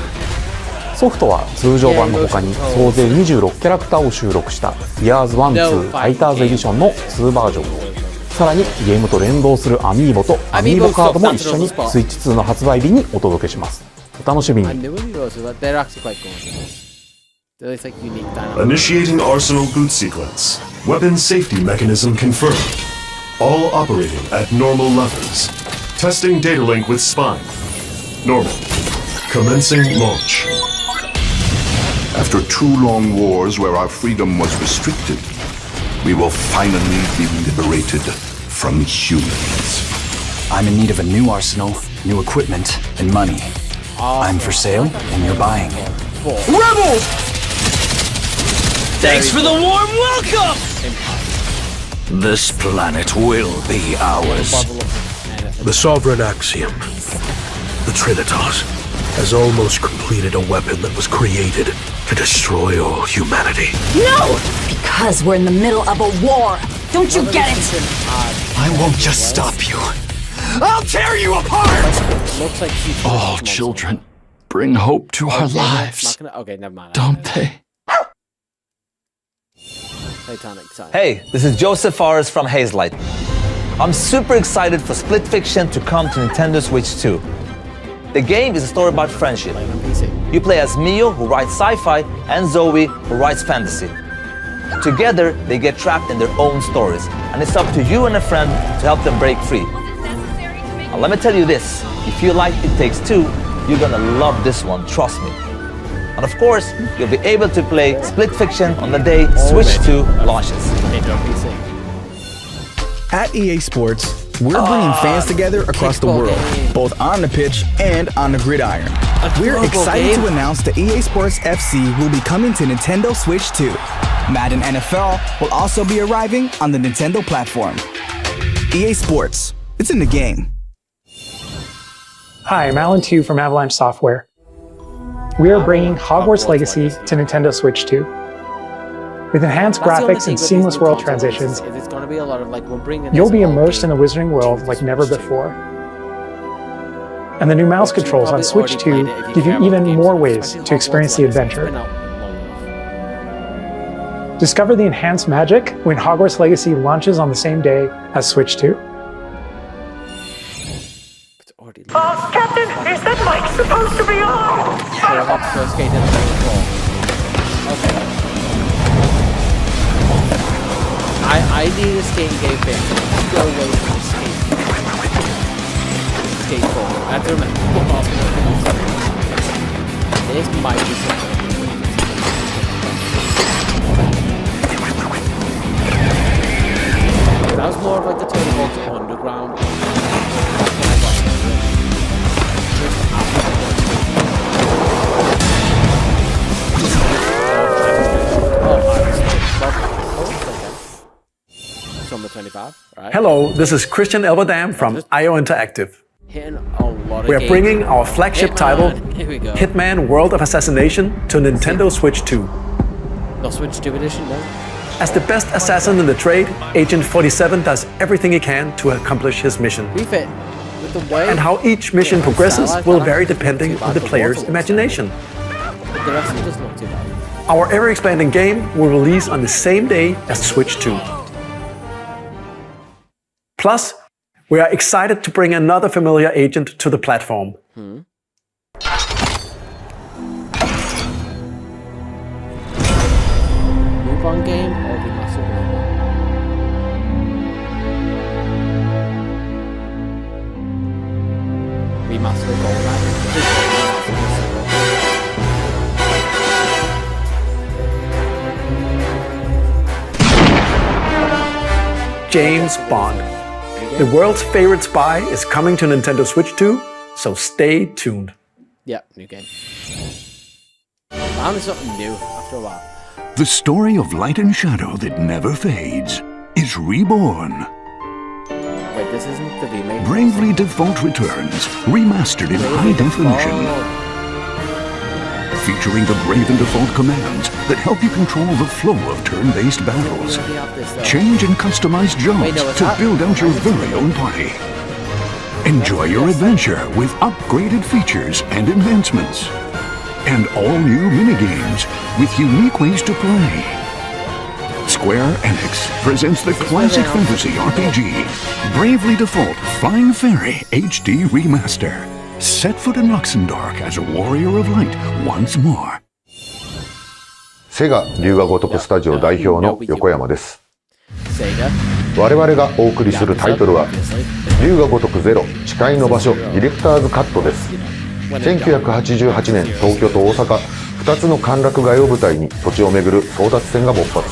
ソフトは通常版の他に総勢26キャラクターを収録した Years 1-2 ファイターズエディションの2バージョンを、さらにゲームと連動するアミーボとアミーボカードも一緒にスイッチ2の発売日にお届けします。お楽しみに。Initiating Arsenal boot sequence. Weapon safety mechanism confirmed. All operating at normal levels. Testing data link with spine. Normal. Commencing launch. After 2 long wars where our freedom was restricted, we will finally be liberated from humans. I'm in need of a new arsenal, new equipment, and money. I'm for sale, and you're buying. Rebels! Thanks for the warm welcome! This planet will be ours. The Sovereign Axiom, the Trinitas, has almost completed a weapon that was created to destroy all humanity. No! Because we're in the middle of a war. Don't you get it? I won't just stop you. I'll tear you apart! All children bring hope to our lives. Okay, never mind. Don't they? Hey, this is Joseph Fares from Hazelight. I'm super excited for Split Fiction to come to Nintendo Switch 2. The game is a story about friendship. You play as Mio, who writes sci-fi, and Zoe, who writes fantasy. Together, they get trapped in their own stories, and it's up to you and a friend to help them break free. Now, let me tell you this, if you like It Takes Two, you're gonna love this one, trust me. And of course, you'll be able to play Split Fiction on the day Switch 2 launches. At EA Sports, We're bringing fans together across the world, both on the pitch and on the gridiron. We're excited to announce that EA Sports FC will be coming to Nintendo Switch 2. Madden NFL will also be arriving on the Nintendo platform. EA Sports, it's in the game. Hi, I'm Alan Tu from Avalanche Software. We are bringing Hogwarts Legacy to Nintendo Switch 2. With enhanced graphics and seamless world transitions, you'll be immersed in the Wizarding World like never before. And the new mouse controls on Switch 2 give you even more ways to experience the adventure. Discover the enhanced magic when Hogwarts Legacy launches on the same day as Switch 2. Captain, is that mic supposed to be on? I need a skating game fix. Go away from the skate. Skateboard. I have to remember. This might be something. That was more of like the Tony Hawk's Underground. Summer 25, right? Hello, this is Christian Elverdam from IO Interactive. We are bringing our flagship title, Hitman World of Assassination, to Nintendo Switch 2. No Switch 2 edition, no? As the best assassin in the trade, Agent 47 does everything he can to accomplish his mission. And how each mission progresses will vary depending on the player's imagination. The rest of it doesn't look too bad. Our ever-expanding game will release on the same day as Switch 2. Plus, we are excited to bring another familiar agent to the platform. Move on game or remaster? Remaster James Bond. The world's favorite spy is coming to Nintendo Switch 2, so stay tuned. Yeah, new game. Found something new after a while. The story of light and shadow that never fades is reborn. Wait, this isn't the remake. Bravely Default returns, remastered in high definition. Featuring the Brave and Default commands that help you control the flow of turn-based battles. Change and customize jobs to build out your very own party. Enjoy your adventure with upgraded features and advancements. And all new minigames with unique ways to play. Square Enix presents the classic fantasy RPG, Bravely Default Flying Fairy HD Remaster. Set foot in Luxembourg as a warrior of light once more. セガ龍が如くスタジオ代表の横山です。我々がお送りするタイトルは龍が如くゼロ誓いの場所ディレクターズカットです。1988年東京と大阪2つの歓楽街を舞台に土地をめぐる争奪戦が勃発。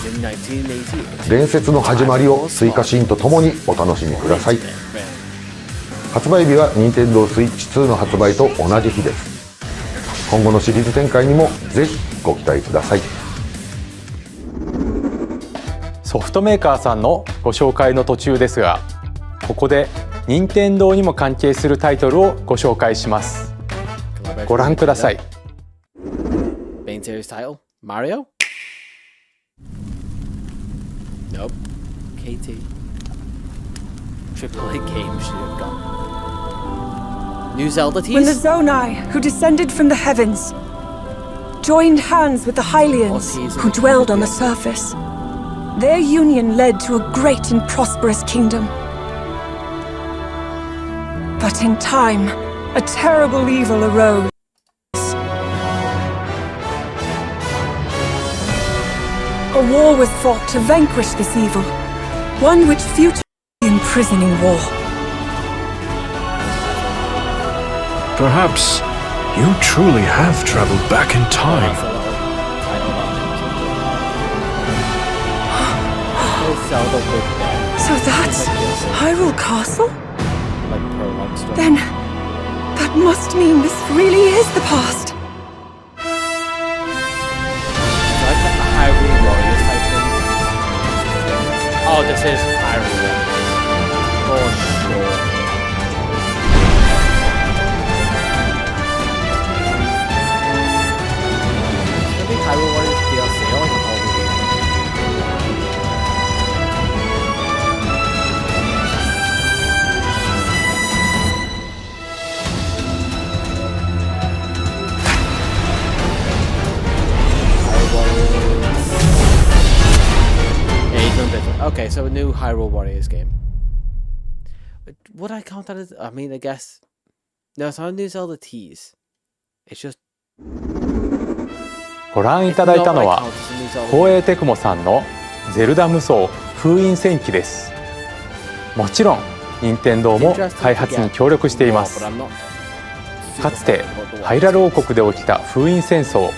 伝説の始まりを追加シーンとともにお楽しみください。発売日は Nintendo Switch 2の発売と同じ日です。今後のシリーズ展開にもぜひご期待ください。ソフトメーカーさんのご紹介の途中ですが、ここで任天堂にも関係するタイトルをご紹介します。ご覧ください。Main series title? Mario? Nope. KT. AAA game should have gone. New Zelda tease? When the Zonai, who descended from the heavens, joined hands with the Hylians, who dwelled on the surface, their union led to a great and prosperous kingdom. But in time, a terrible evil arose. A war was fought to vanquish this evil, one which future imprisoning war. Perhaps you truly have traveled back in time. So that's Hyrule Castle? Like prologue stuff. Then that must mean this really is the past. Like the Hyrule Warriors type thing. Oh, this is Hyrule. For sure. I think Hyrule Warriors DLC or like a whole new game. Okay, so a new Hyrule Warriors game. Would I count that as... I mean, I guess... No, it's not a new Zelda tease. It's just... ご覧いただいたのは東映テクモさんのゼルダ無双封印戦記です。もちろん任天堂も開発に協力しています。かつてハイラル王国で起きた封印戦争、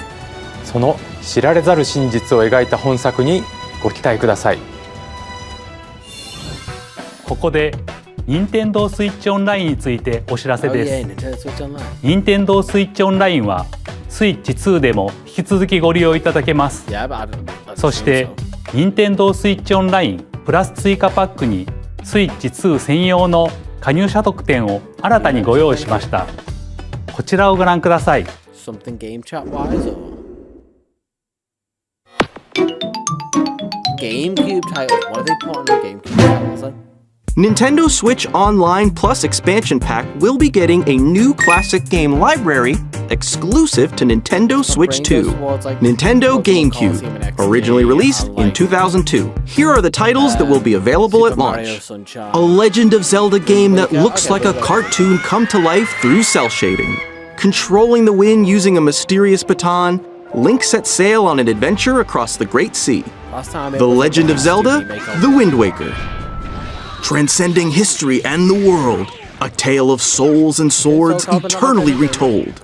その知られざる真実を描いた本作にご期待ください。ここで任天堂スイッチオンラインについてお知らせです。任天堂スイッチオンラインはスイッチ2でも引き続きご利用いただけます。そして任天堂スイッチオンラインプラス追加パックにスイッチ2専用の加入者特典を新たにご用意しました。こちらをご覧ください。GameCube title. What are they putting on the GameCube titles? Nintendo Switch Online Plus Expansion Pack will be getting a new classic game library exclusive to Nintendo Switch 2. Nintendo GameCube, originally released in 2002. Here are the titles that will be available at launch. A Legend of Zelda game that looks like a cartoon come to life through cell shading. Controlling the wind using a mysterious baton, Link sets sail on an adventure across the Great Sea. The Legend of Zelda, The Wind Waker. Transcending history and the world, a tale of souls and swords eternally retold.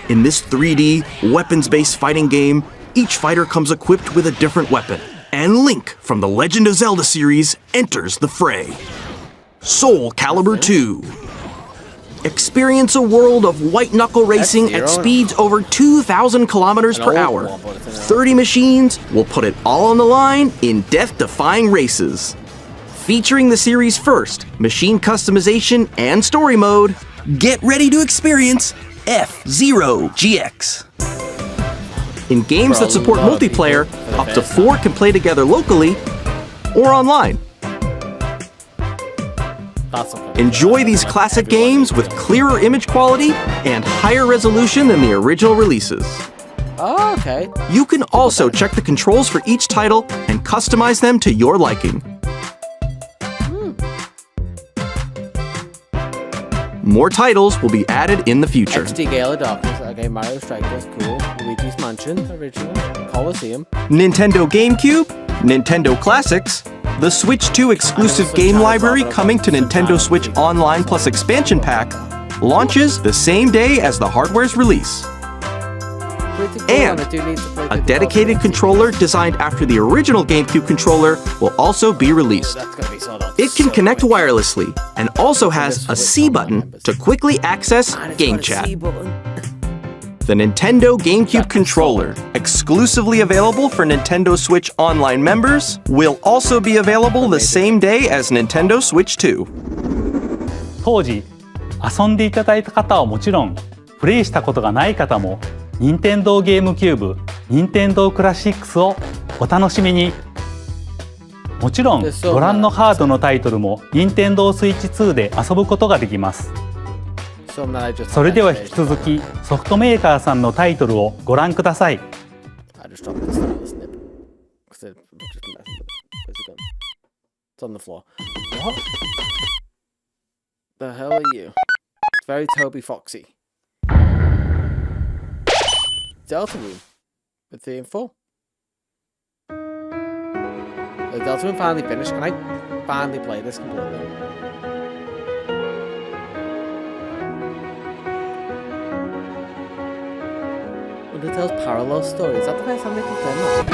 In this 3D, weapons-based fighting game, each fighter comes equipped with a different weapon, and Link from the Legend of Zelda series enters the fray. Soul Calibur 2. Experience a world of white-knuckle racing at speeds over 2,000 kilometers per hour. 30 machines will put it all on the line in death-defying races. Featuring the series' first machine customization and story mode, get ready to experience F-Zero GX. In games that support multiplayer, up to 4 can play together locally or online. Enjoy these classic games with clearer image quality and higher resolution than the original releases. Oh, okay. You can also check the controls for each title and customize them to your liking. More titles will be added in the future. XD Gale of Darkness, okay, Mario Strikers, cool. Luigi's Mansion, original, Colosseum. Nintendo GameCube, Nintendo Classics, the Switch 2 exclusive game library coming to Nintendo Switch Online Plus Expansion Pack launches the same day as the hardware's release. And a dedicated controller designed after the original GameCube controller will also be released. It can connect wirelessly and also has a C button to quickly access Game Chat. The Nintendo GameCube controller, exclusively available for Nintendo Switch Online members, will also be available the same day as Nintendo Switch 2. 当時遊んでいただいた方はもちろん、プレイしたことがない方も任天堂ゲームキューブ、任天堂クラシックスをお楽しみに。もちろんご覧のハードのタイトルも任天堂スイッチ2で遊ぶことができます。それでは引き続きソフトメーカーさんのタイトルをご覧ください。It's on the floor. What? The hell are you? It's very Toby Foxy. Delta Room with 3 and 4. The Delta Room finally finished. Can I finally play this completely? Undertale's parallel story. Is that the first time they confirmed that?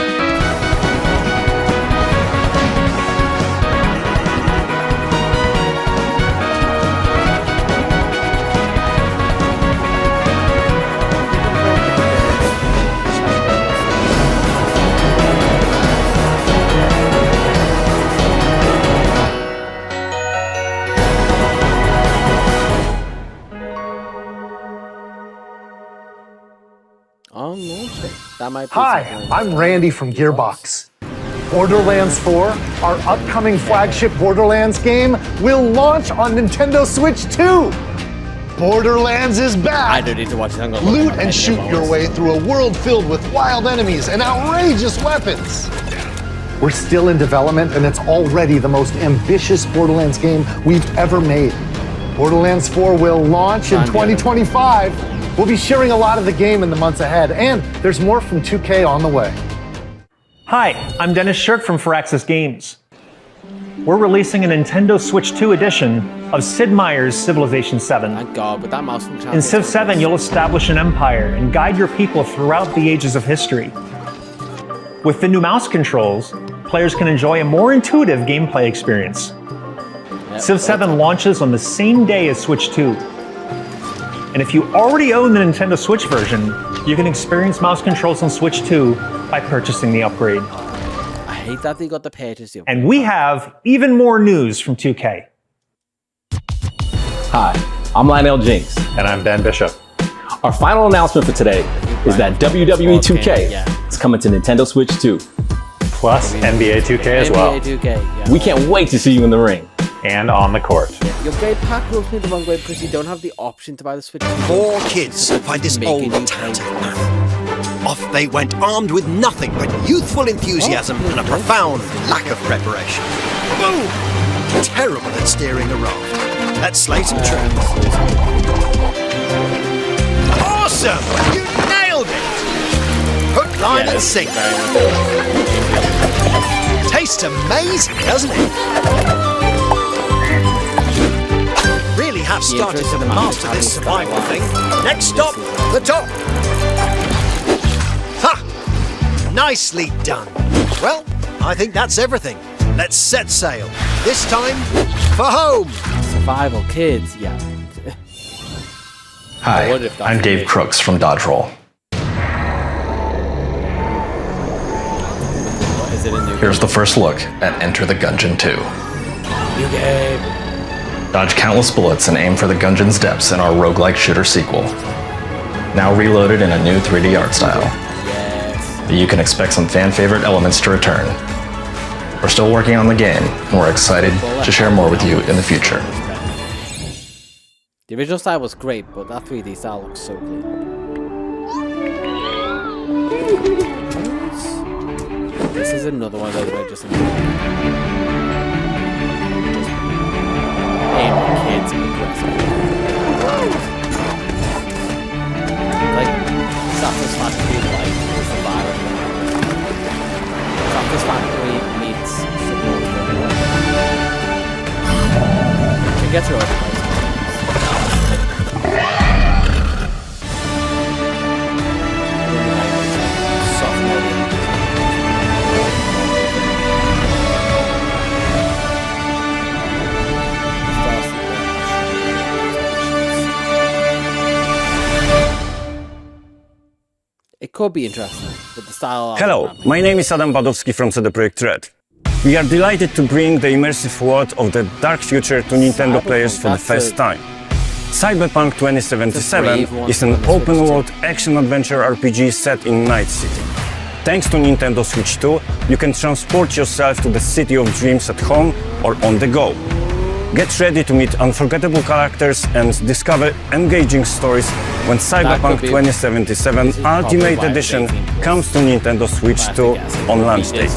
On launch day. That might be Hi, I'm Randy from Gearbox. Borderlands 4, our upcoming flagship Borderlands game, will launch on Nintendo Switch 2. Borderlands is back. I don't need to watch it. Loot and shoot your way through a world filled with wild enemies and outrageous weapons. We're still in development, and it's already the most ambitious Borderlands game we've ever made. Borderlands 4 will launch in 2025. We'll be sharing a lot of the game in the months ahead, and there's more from 2K on the way. Hi, I'm Dennis Shirk from Firaxis Games. We're releasing a Nintendo Switch 2 edition of Sid Meier's Civilization 7. Thank God, with that mouse functionality. In Civ 7, you'll establish an empire and guide your people throughout the ages of history. With the new mouse controls, players can enjoy a more intuitive gameplay experience. Civ 7 launches on the same day as Switch 2. And if you already own the Nintendo Switch version, you can experience mouse controls on Switch 2 by purchasing the upgrade. I hate that they got the purchase deal. And we have even more news from 2K. Hi, I'm Lionel Jinks. And I'm Ben Bishop. Our final announcement for today is that WWE 2K is coming to Nintendo Switch 2. Plus NBA 2K as well. NBA 2K, yeah. We can't wait to see you in the ring. And on the court. Yeah. Your great pack rubs me the wrong way because you don't have the option to buy the Switch. 4 kids find this old talented man. Off they went armed with nothing but youthful enthusiasm and a profound lack of preparation. Boom! Terrible at steering a raft. Let's slay some trains. Awesome! You nailed it! Hook, line and sinker. Tastes amazing, doesn't it? Really have started to master this survival thing. Next stop, the top. Ha! Nicely done. Well, I think that's everything. Let's set sail. This time, for home. Survival kids, yeah. Hi, I'm Dave Crooks from Dodge Roll. Here's the first look at Enter the Gungeon 2. New game. Dodge countless bullets and aim for the Gungeon's depths in our roguelike shooter sequel. Now reloaded in a new 3D art style. Yes. You can expect some fan-favorite elements to return. We're still working on the game, and we're excited to share more with you in the future. The original style was great, but that 3D style looks so clean. This is another one that I just aimed at kids aggressively. Like, Sappho's Factory, like, is the vibe. Sappho's Factory meets Subnautica. It gets her over. It could be interesting with the style. Hello, my name is Adam Badowski from CD Projekt Red. We are delighted to bring the immersive world of the dark future to Nintendo players for the first time. Cyberpunk 2077 is an open-world action-adventure RPG set in Night City. Thanks to Nintendo Switch 2, you can transport yourself to the City of Dreams at home or on the go. Get ready to meet unforgettable characters and discover engaging stories when Cyberpunk 2077 Ultimate Edition comes to Nintendo Switch 2 on launch day.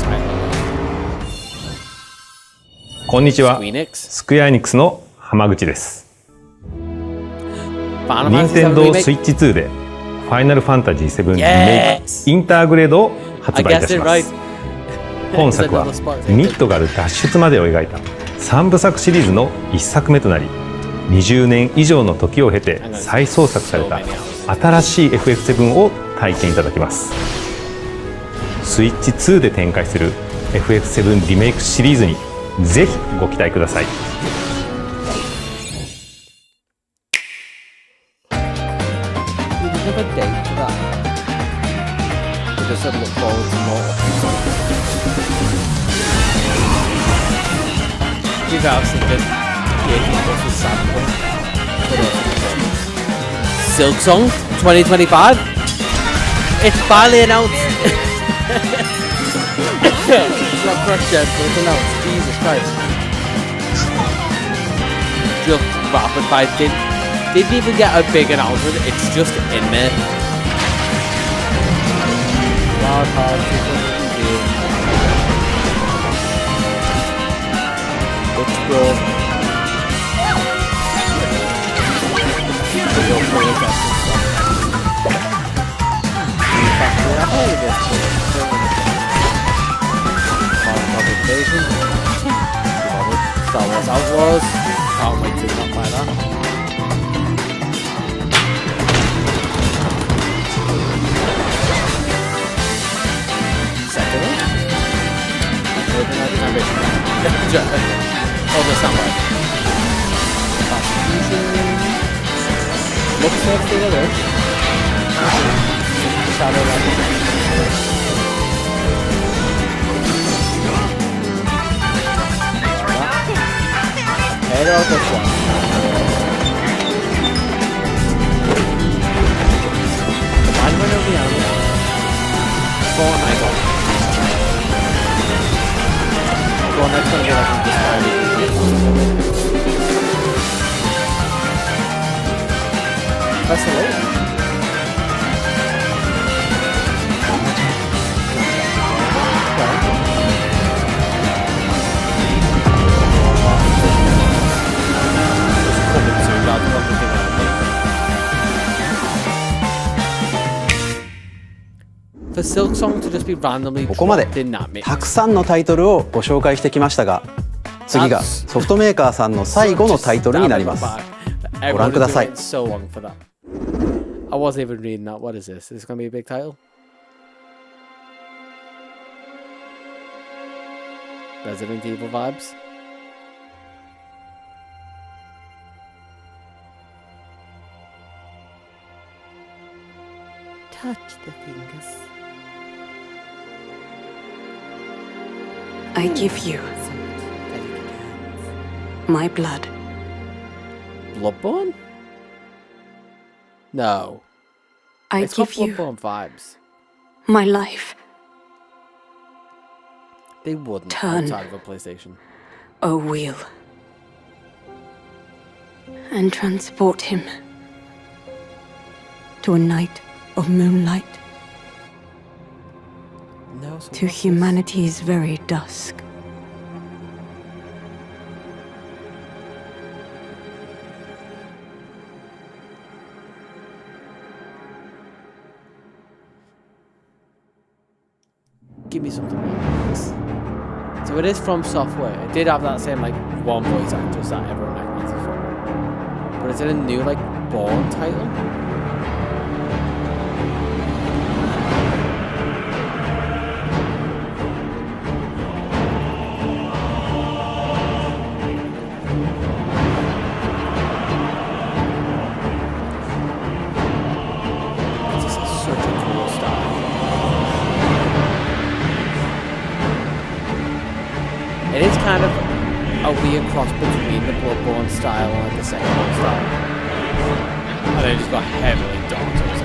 こんにちは、スクエアエニックスの浜口です。任天堂スイッチ2でファイナルファンタジー7リメイクインターグレードを発売いたします。本作はミッドガル脱出までを描いた3部作シリーズの1作目となり、20年以上の時を経て再創作された新しい FF7 を体験いただきます。スイッチ2で展開する FF7 リメイクシリーズにぜひご期待ください。Silksong 2025? It's finally announced. It's not crushed yet, but it's announced. Jesus Christ. Just rapid fire. Didn't even get a big announcement. It's just in there. Wild card. What's bro? Star Wars Outlaws. Can't wait to not buy that. Second one. Oh, the Samurai. Looks like the other. Shadow Lightning. Head out this one. Combine one over the other. Four and I got. Well, next one will be like this time. That's the way. For Silksong to just be randomly ここまで dropped in that mix. たくさんのタイトルをご紹介してきましたが、次がソフトメーカーさんの最後のタイトルになります。ご覧ください。 So long for that. I wasn't even reading that. What is this? Is this going to be a big title? Resident Evil vibes. Touch the fingers. I give you my blood. Bloodborne? No. It's got give you Bloodborne vibes. My life. They wouldn't Turn. outside of a PlayStation. O wheel. And transport him to a night of moonlight. No, so to humanity's very dusk. Give me something more like this. So it is from software. It did have that same like one voice actress that everyone recognizes from. But is it a new like Born title? It is kind of a weird cross between the Bloodborne style and like the second one style. And they just got heavily dark towards it.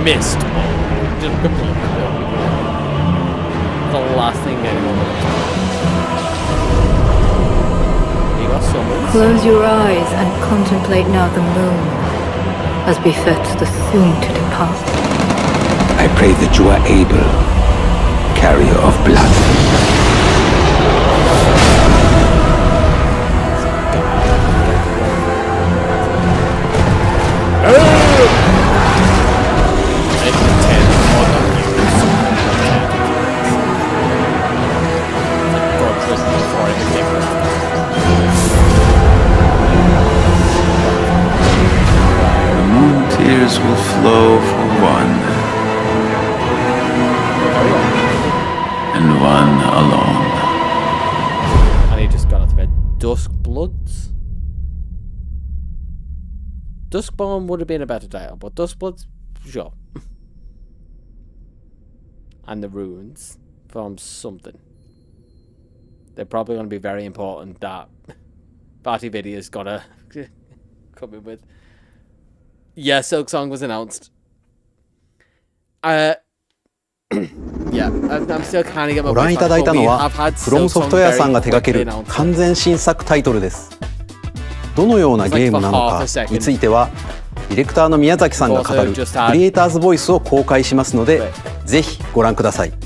Missed. Just completely the last thing anyone would expect. You got someone. Close your eyes and contemplate now the moon, as befits the soon to depart. I pray that you are able, carrier of blood. Will flow for one Duskborn would have been a better title, but Duskblood's sure. And the runes from something. They're probably going to be very important that Party Video's got to come in with. Yeah, Silksong was announced. Yeah, I'm still kind of getting my ご覧いただいたのはフロムソフトウェアさんが手掛ける完全新作タイトルです。どのようなゲームなのかについてはディレクターの宮崎さんが語るクリエイターズボイスを公開しますのでぜひご覧ください。ソフ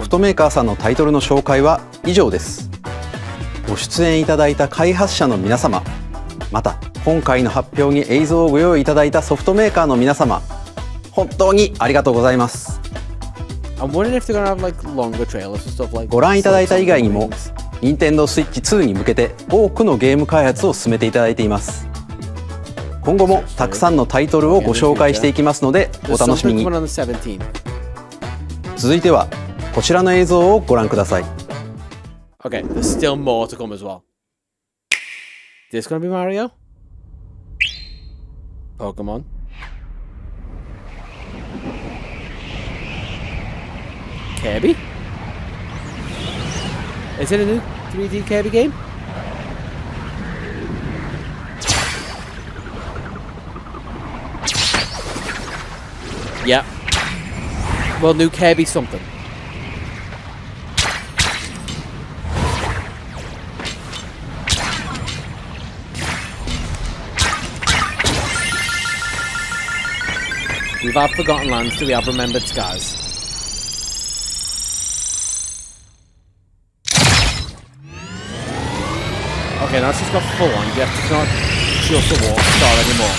トメーカーさんのタイトルの紹介は以上です。ご出演いただいた開発者の皆様、また今回の発表に映像をご用意いただいたソフトメーカーの皆様、本当にありがとうございます。ご覧いただいた以外にも任天堂スイッチ2に向けて多くのゲーム開発を進めていただいています。今後もたくさんのタイトルをご紹介していきますのでお楽しみに。続いてはこちらの映像をご覧ください。Okay, there's still more to come as well. Is this gonna be Mario? Pokemon? Kirby? Is it a new 3D Kirby game? Yeah. Well, new Kirby something. We've had Forgotten Lands, do we have Remembered Skies? Okay, now it's just got full on. It's not just a water star anymore.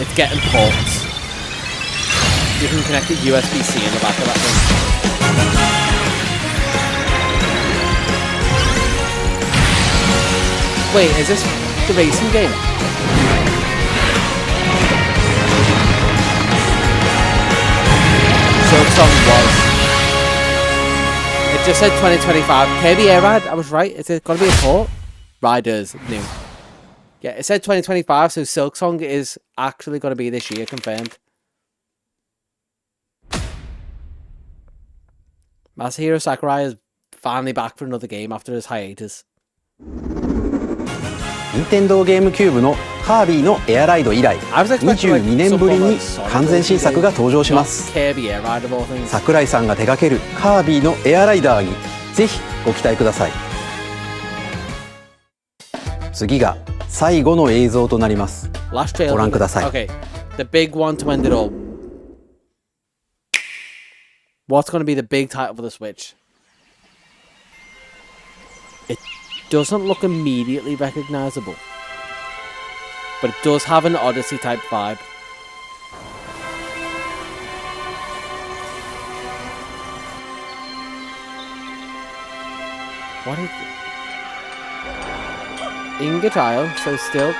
It's getting ports. You can connect a USB-C in the back of that thing. Wait, is this the racing game? Silksong was. It just said 2025. Kirby AiRiders, I was right. Is it going to be a port? Riders, new. Yeah, it said 2025, so Silksong is actually going to be this year, confirmed. Masahiro Sakurai is finally back for another game after his hiatus. 任天堂ゲームキューブのカービィのエアライド以来22年ぶりに完全新作が登場します。桜井さんが手掛けるカービィのエアライダーにぜひご期待ください。次が最後の映像となります。ご覧ください。Okay, the big one to end it all. What's going to be the big title for the Switch? It doesn't look immediately recognizable, but it does have an Odyssey type vibe. What is it? Inga tile, so still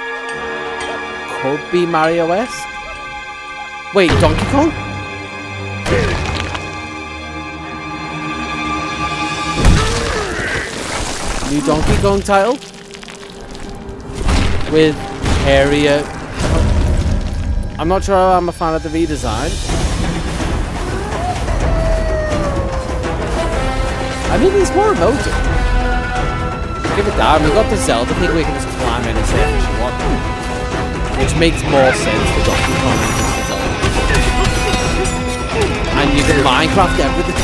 could be Mario-esque. Wait, Donkey Kong? New Donkey Kong title with area. I'm not sure I'm a fan of the redesign. I mean, it's more emotive. Give it that. We've got the Zelda thing where you can just climb any surface you want, which makes more sense for Donkey Kong. And you can Minecraft everything.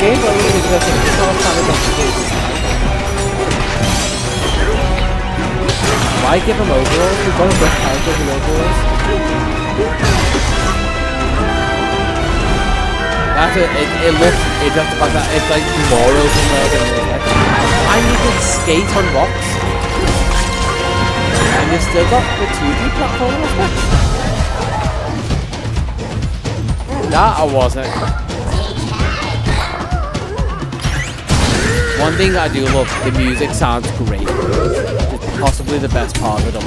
Game but really interesting. It's not a fan of Donkey Kong. Why give him overalls? We've got a best character with overalls. That's it. It looks interesting like that. It's like more open world than and you can skate on rocks. And you've still got the 2D platform aspect. That I wasn't. One thing I do love, the music sounds great. It's possibly the best part of it.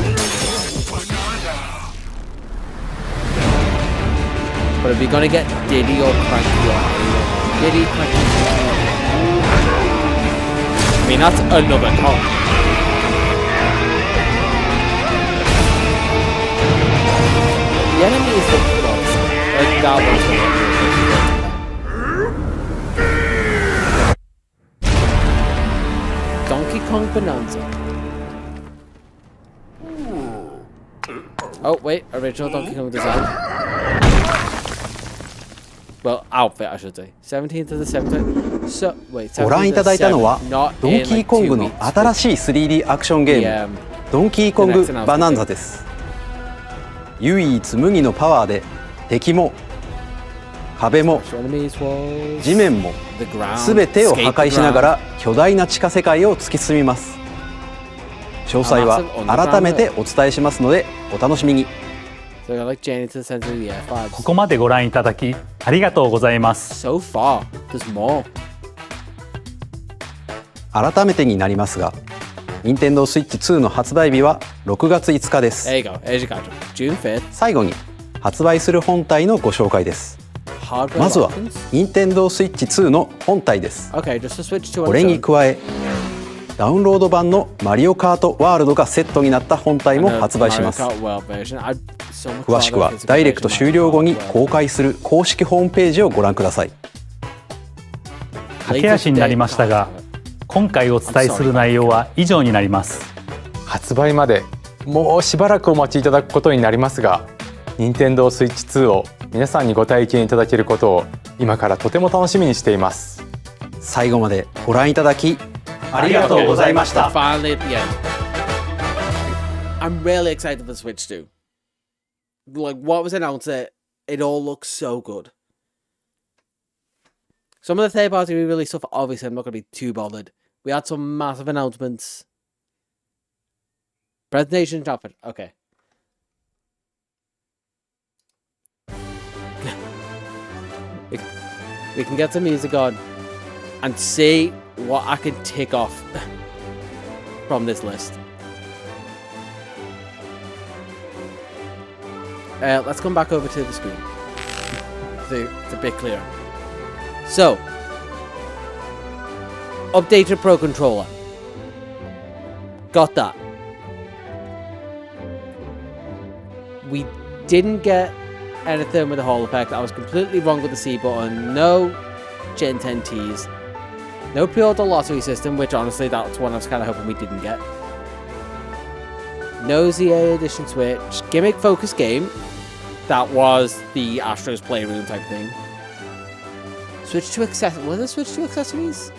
But are we gonna get Diddy or Cranky or anyone? Diddy, Cranky. I mean, that's another Kong. The enemy is the close. Like that was Donkey Kong Bananza. Oh wait, original Donkey Kong design. Well, outfit I should say. 17th to the 17th. So wait. ご覧いただいたのはドンキーコングの新しい 3D アクションゲームドンキーコングバナンザです。唯一無二のパワーで敵も壁も地面も全てを破壊しながら巨大な地下世界を突き進みます。詳細は改めてお伝えしますのでお楽しみに。ここまでご覧いただきありがとうございます。改めてになりますが、Nintendo Switch 2の発売日は6月5日です。最後に発売する本体のご紹介です。まずは Nintendo Switch 2の本体です。これに加えダウンロード版のマリオカートワールドがセットになった本体も発売します。詳しくはダイレクト終了後に公開する公式ホームページをご覧ください。駆け足になりましたが、今回お伝えする内容は以上になります。発売までもうしばらくお待ちいただくことになりますが、Nintendo Switch 2を皆さんにご体験いただけることを今からとても楽しみにしています。最後までご覧いただきありがとうございました。Finally at the end. I'm really excited for the Switch 2. Like what was announced, it all looks so good. Some of the third-party re-release stuff, obviously, I'm not going to be too bothered. We had some massive announcements. Presentation Stratford. Okay. We can get some music on and see what I can tick off from this list. Let's come back over to the screen. It's a bit clearer. So, updated Pro Controller. Got that. We didn't get anything with the Hall effect. I was completely wrong with the C button. No Gen 10 Ts. No pre-order lottery system, which honestly that's one I was kind of hoping we didn't get. No ZA Edition Switch. Gimmick focus game. That was the Astro's Playroom type thing. Switch to accessories. Were there Switch to accessories?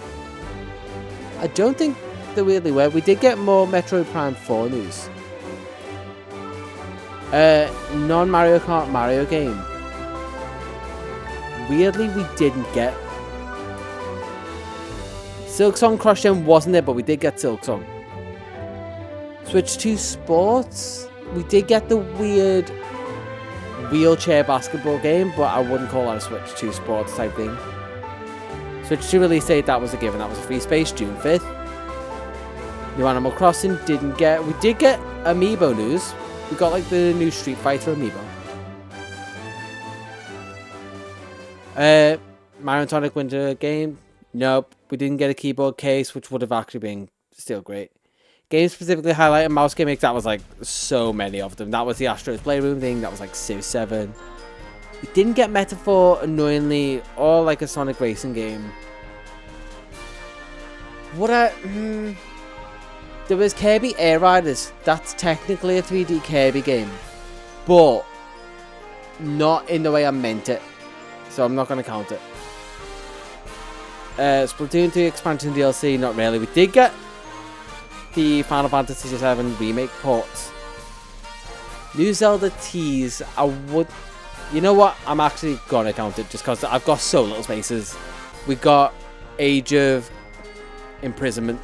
I don't think they weirdly were. We did get more Metroid Prime 4 news. Non-Mario Kart Mario game. Weirdly, we didn't get. Silksong Cross-Gen wasn't there, but we did get Silksong. Switch to Sports. We did get the weird wheelchair basketball game, but I wouldn't call that a Switch to Sports type thing. Switch to release date, that was a given. That was a free space, June 5th. New Animal Crossing, didn't get. We did get Amiibo news. We got like the new Street Fighter Amiibo. Mario and Sonic Winter game. Nope. We didn't get a keyboard case, which would have actually been still great. Games specifically highlighted mouse gimmicks. That was like so many of them. That was the Astro's Playroom thing. That was like Civ 7. We didn't get Metaphor, annoyingly, or like a Sonic racing game. There was Kirby AiRiders. That's technically a 3D Kirby game, but not in the way I meant it. So I'm not going to count it. Splatoon 3 expansion DLC, not really. We did get the Final Fantasy VII remake ports. New Zelda tease. You know what? I'm actually gonna count it just because I've got so little spaces. We got Age of Imprisonment.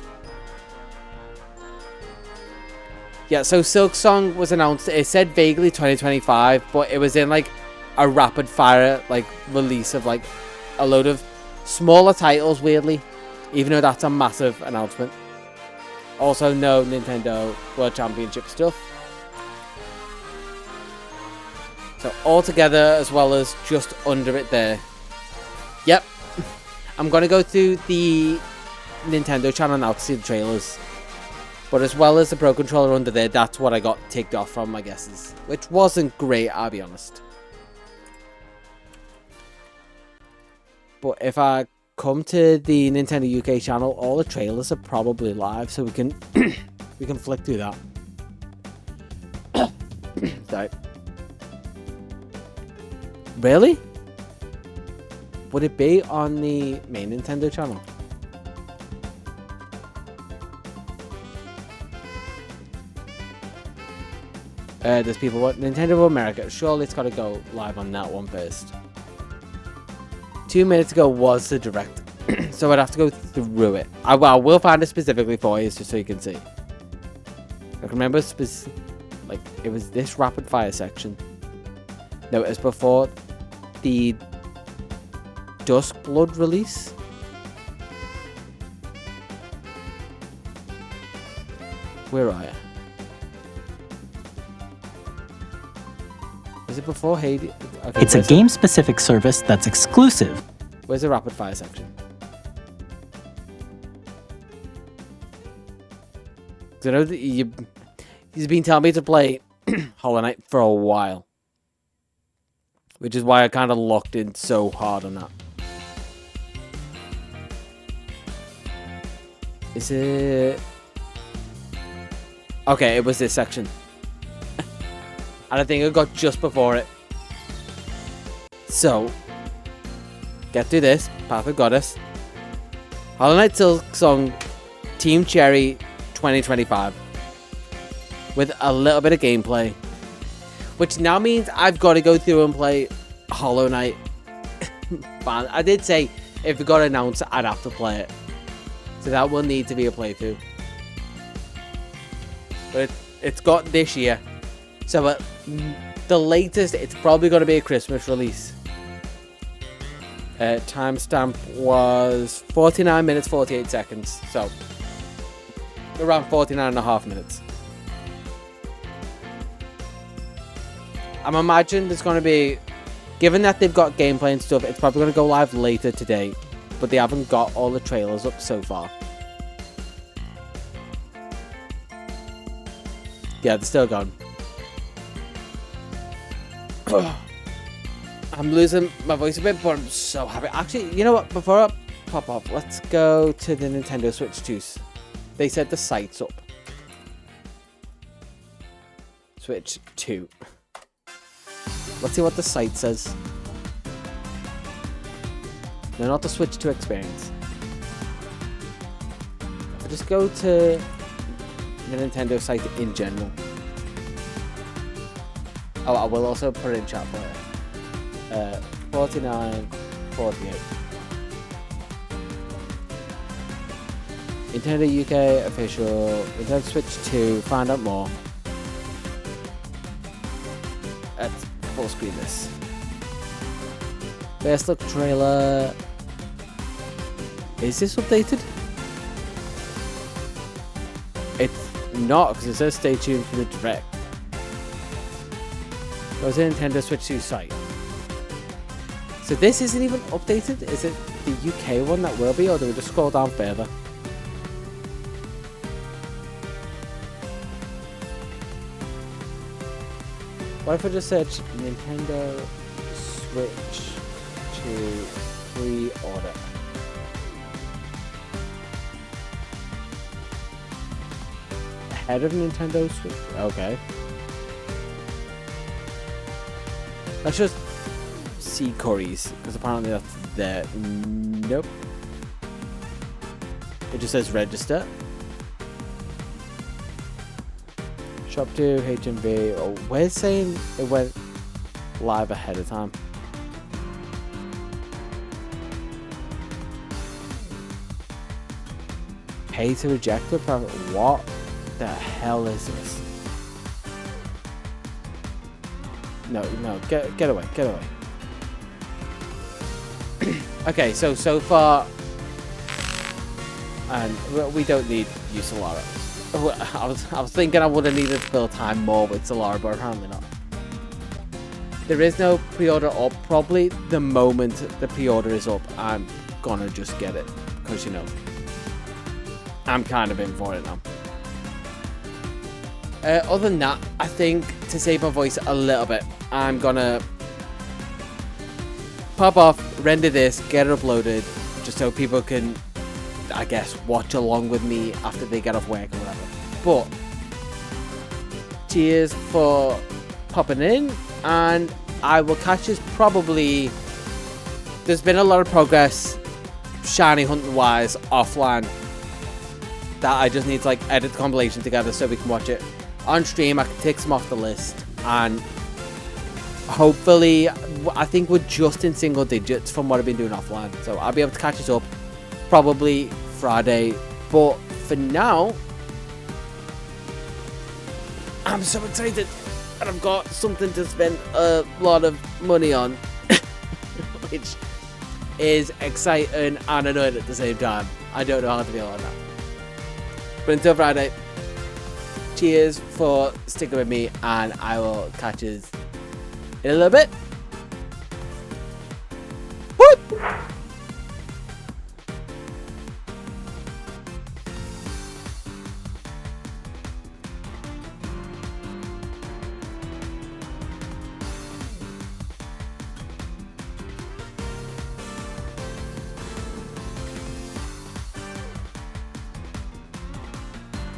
Yeah, so Silksong was announced. It said vaguely 2025, but it was in like a rapid fire like release of like a load of smaller titles, weirdly, even though that's a massive announcement. Also, no Nintendo World Championship stuff. So all together, as well as just under it there. Yep. I'm going to go through the Nintendo channel now to see the trailers. But as well as the Pro Controller under there, that's what I got ticked off from my guesses. Which wasn't great, I'll be honest. But if I come to the Nintendo UK channel, all the trailers are probably live, so we can we can flick through that. Sorry. Really? Would it be on the main Nintendo channel? There's people what Nintendo of America. Surely it's got to go live on that one first. 2 minutes ago was the direct, so I'd have to go through it. I will find it specifically for you, just so you can see. I can remember like it was this rapid fire section. No, it was before the Dusk Blood release. Where are you? Is it before Hades? Okay, it's a game-specific service that's exclusive. Where's the rapid fire section? I know that he's been telling me to play Hollow Knight for a while, which is why I kind of locked in so hard on that. Is it? Okay, it was this section. And I think I got just before it. So, get through this. Path of Goddess. Hollow Knight Silksong Team Cherry 2025. With a little bit of gameplay. Which now means I've got to go through and play Hollow Knight. I did say if it got announced, I'd have to play it. So that will need to be a playthrough. But it's got this year. So at the latest, it's probably going to be a Christmas release. Timestamp was 49 minutes, 48 seconds. So around 49 and a half minutes. I'm imagining there's going to be, given that they've got gameplay and stuff, it's probably going to go live later today. But they haven't got all the trailers up so far. Yeah, they're still gone. I'm losing my voice a bit, but I'm so happy. Actually, you know what? Before I pop off, let's go to the Nintendo Switch 2. They said the site's up. Switch 2. Let's see what the site says. No, not the Switch 2 experience. I'll just go to the Nintendo site in general. Oh, I will also put it in chat for it. 49, 48. Nintendo UK official. Nintendo Switch 2. Find out more. Let's full screen this. Best look trailer. Is this updated? It's not, because it says stay tuned for the direct. It was a Nintendo Switch 2 site. So this isn't even updated? Is it the UK one that will be, or do we just scroll down further? What if I just search Nintendo Switch 2 pre-order? Ahead of Nintendo Switch? Okay. Let's just see Curry's, because apparently that's there. Nope. It just says register. Shop to HMV. Oh, we're saying it went live ahead of time. Pay to reject the private. What the hell is this? No, get away, get away. Okay, so far, and we don't need you, Solara. I was thinking I would have needed to fill time more with Solara, but apparently not. There is no pre-order up. Probably the moment the pre-order is up, I'm gonna just get it. Because, you know, I'm kind of in for it now. Other than that, I think to save my voice a little bit, I'm gonna pop off, render this, get it uploaded, just so people can, I guess, watch along with me after they get off work or whatever. But cheers for popping in, and I will catch us probably. There's been a lot of progress shiny hunting wise offline that I just need to like edit the compilation together so we can watch it on stream. I can tick some off the list, and hopefully I think we're just in single digits from what I've been doing offline, so I'll be able to catch us up probably Friday. But for now, I'm so excited, and I've got something to spend a lot of money on, which is exciting and annoying at the same time. I don't know how to feel on that. But until Friday, cheers for sticking with me, and I will catch you in a little bit.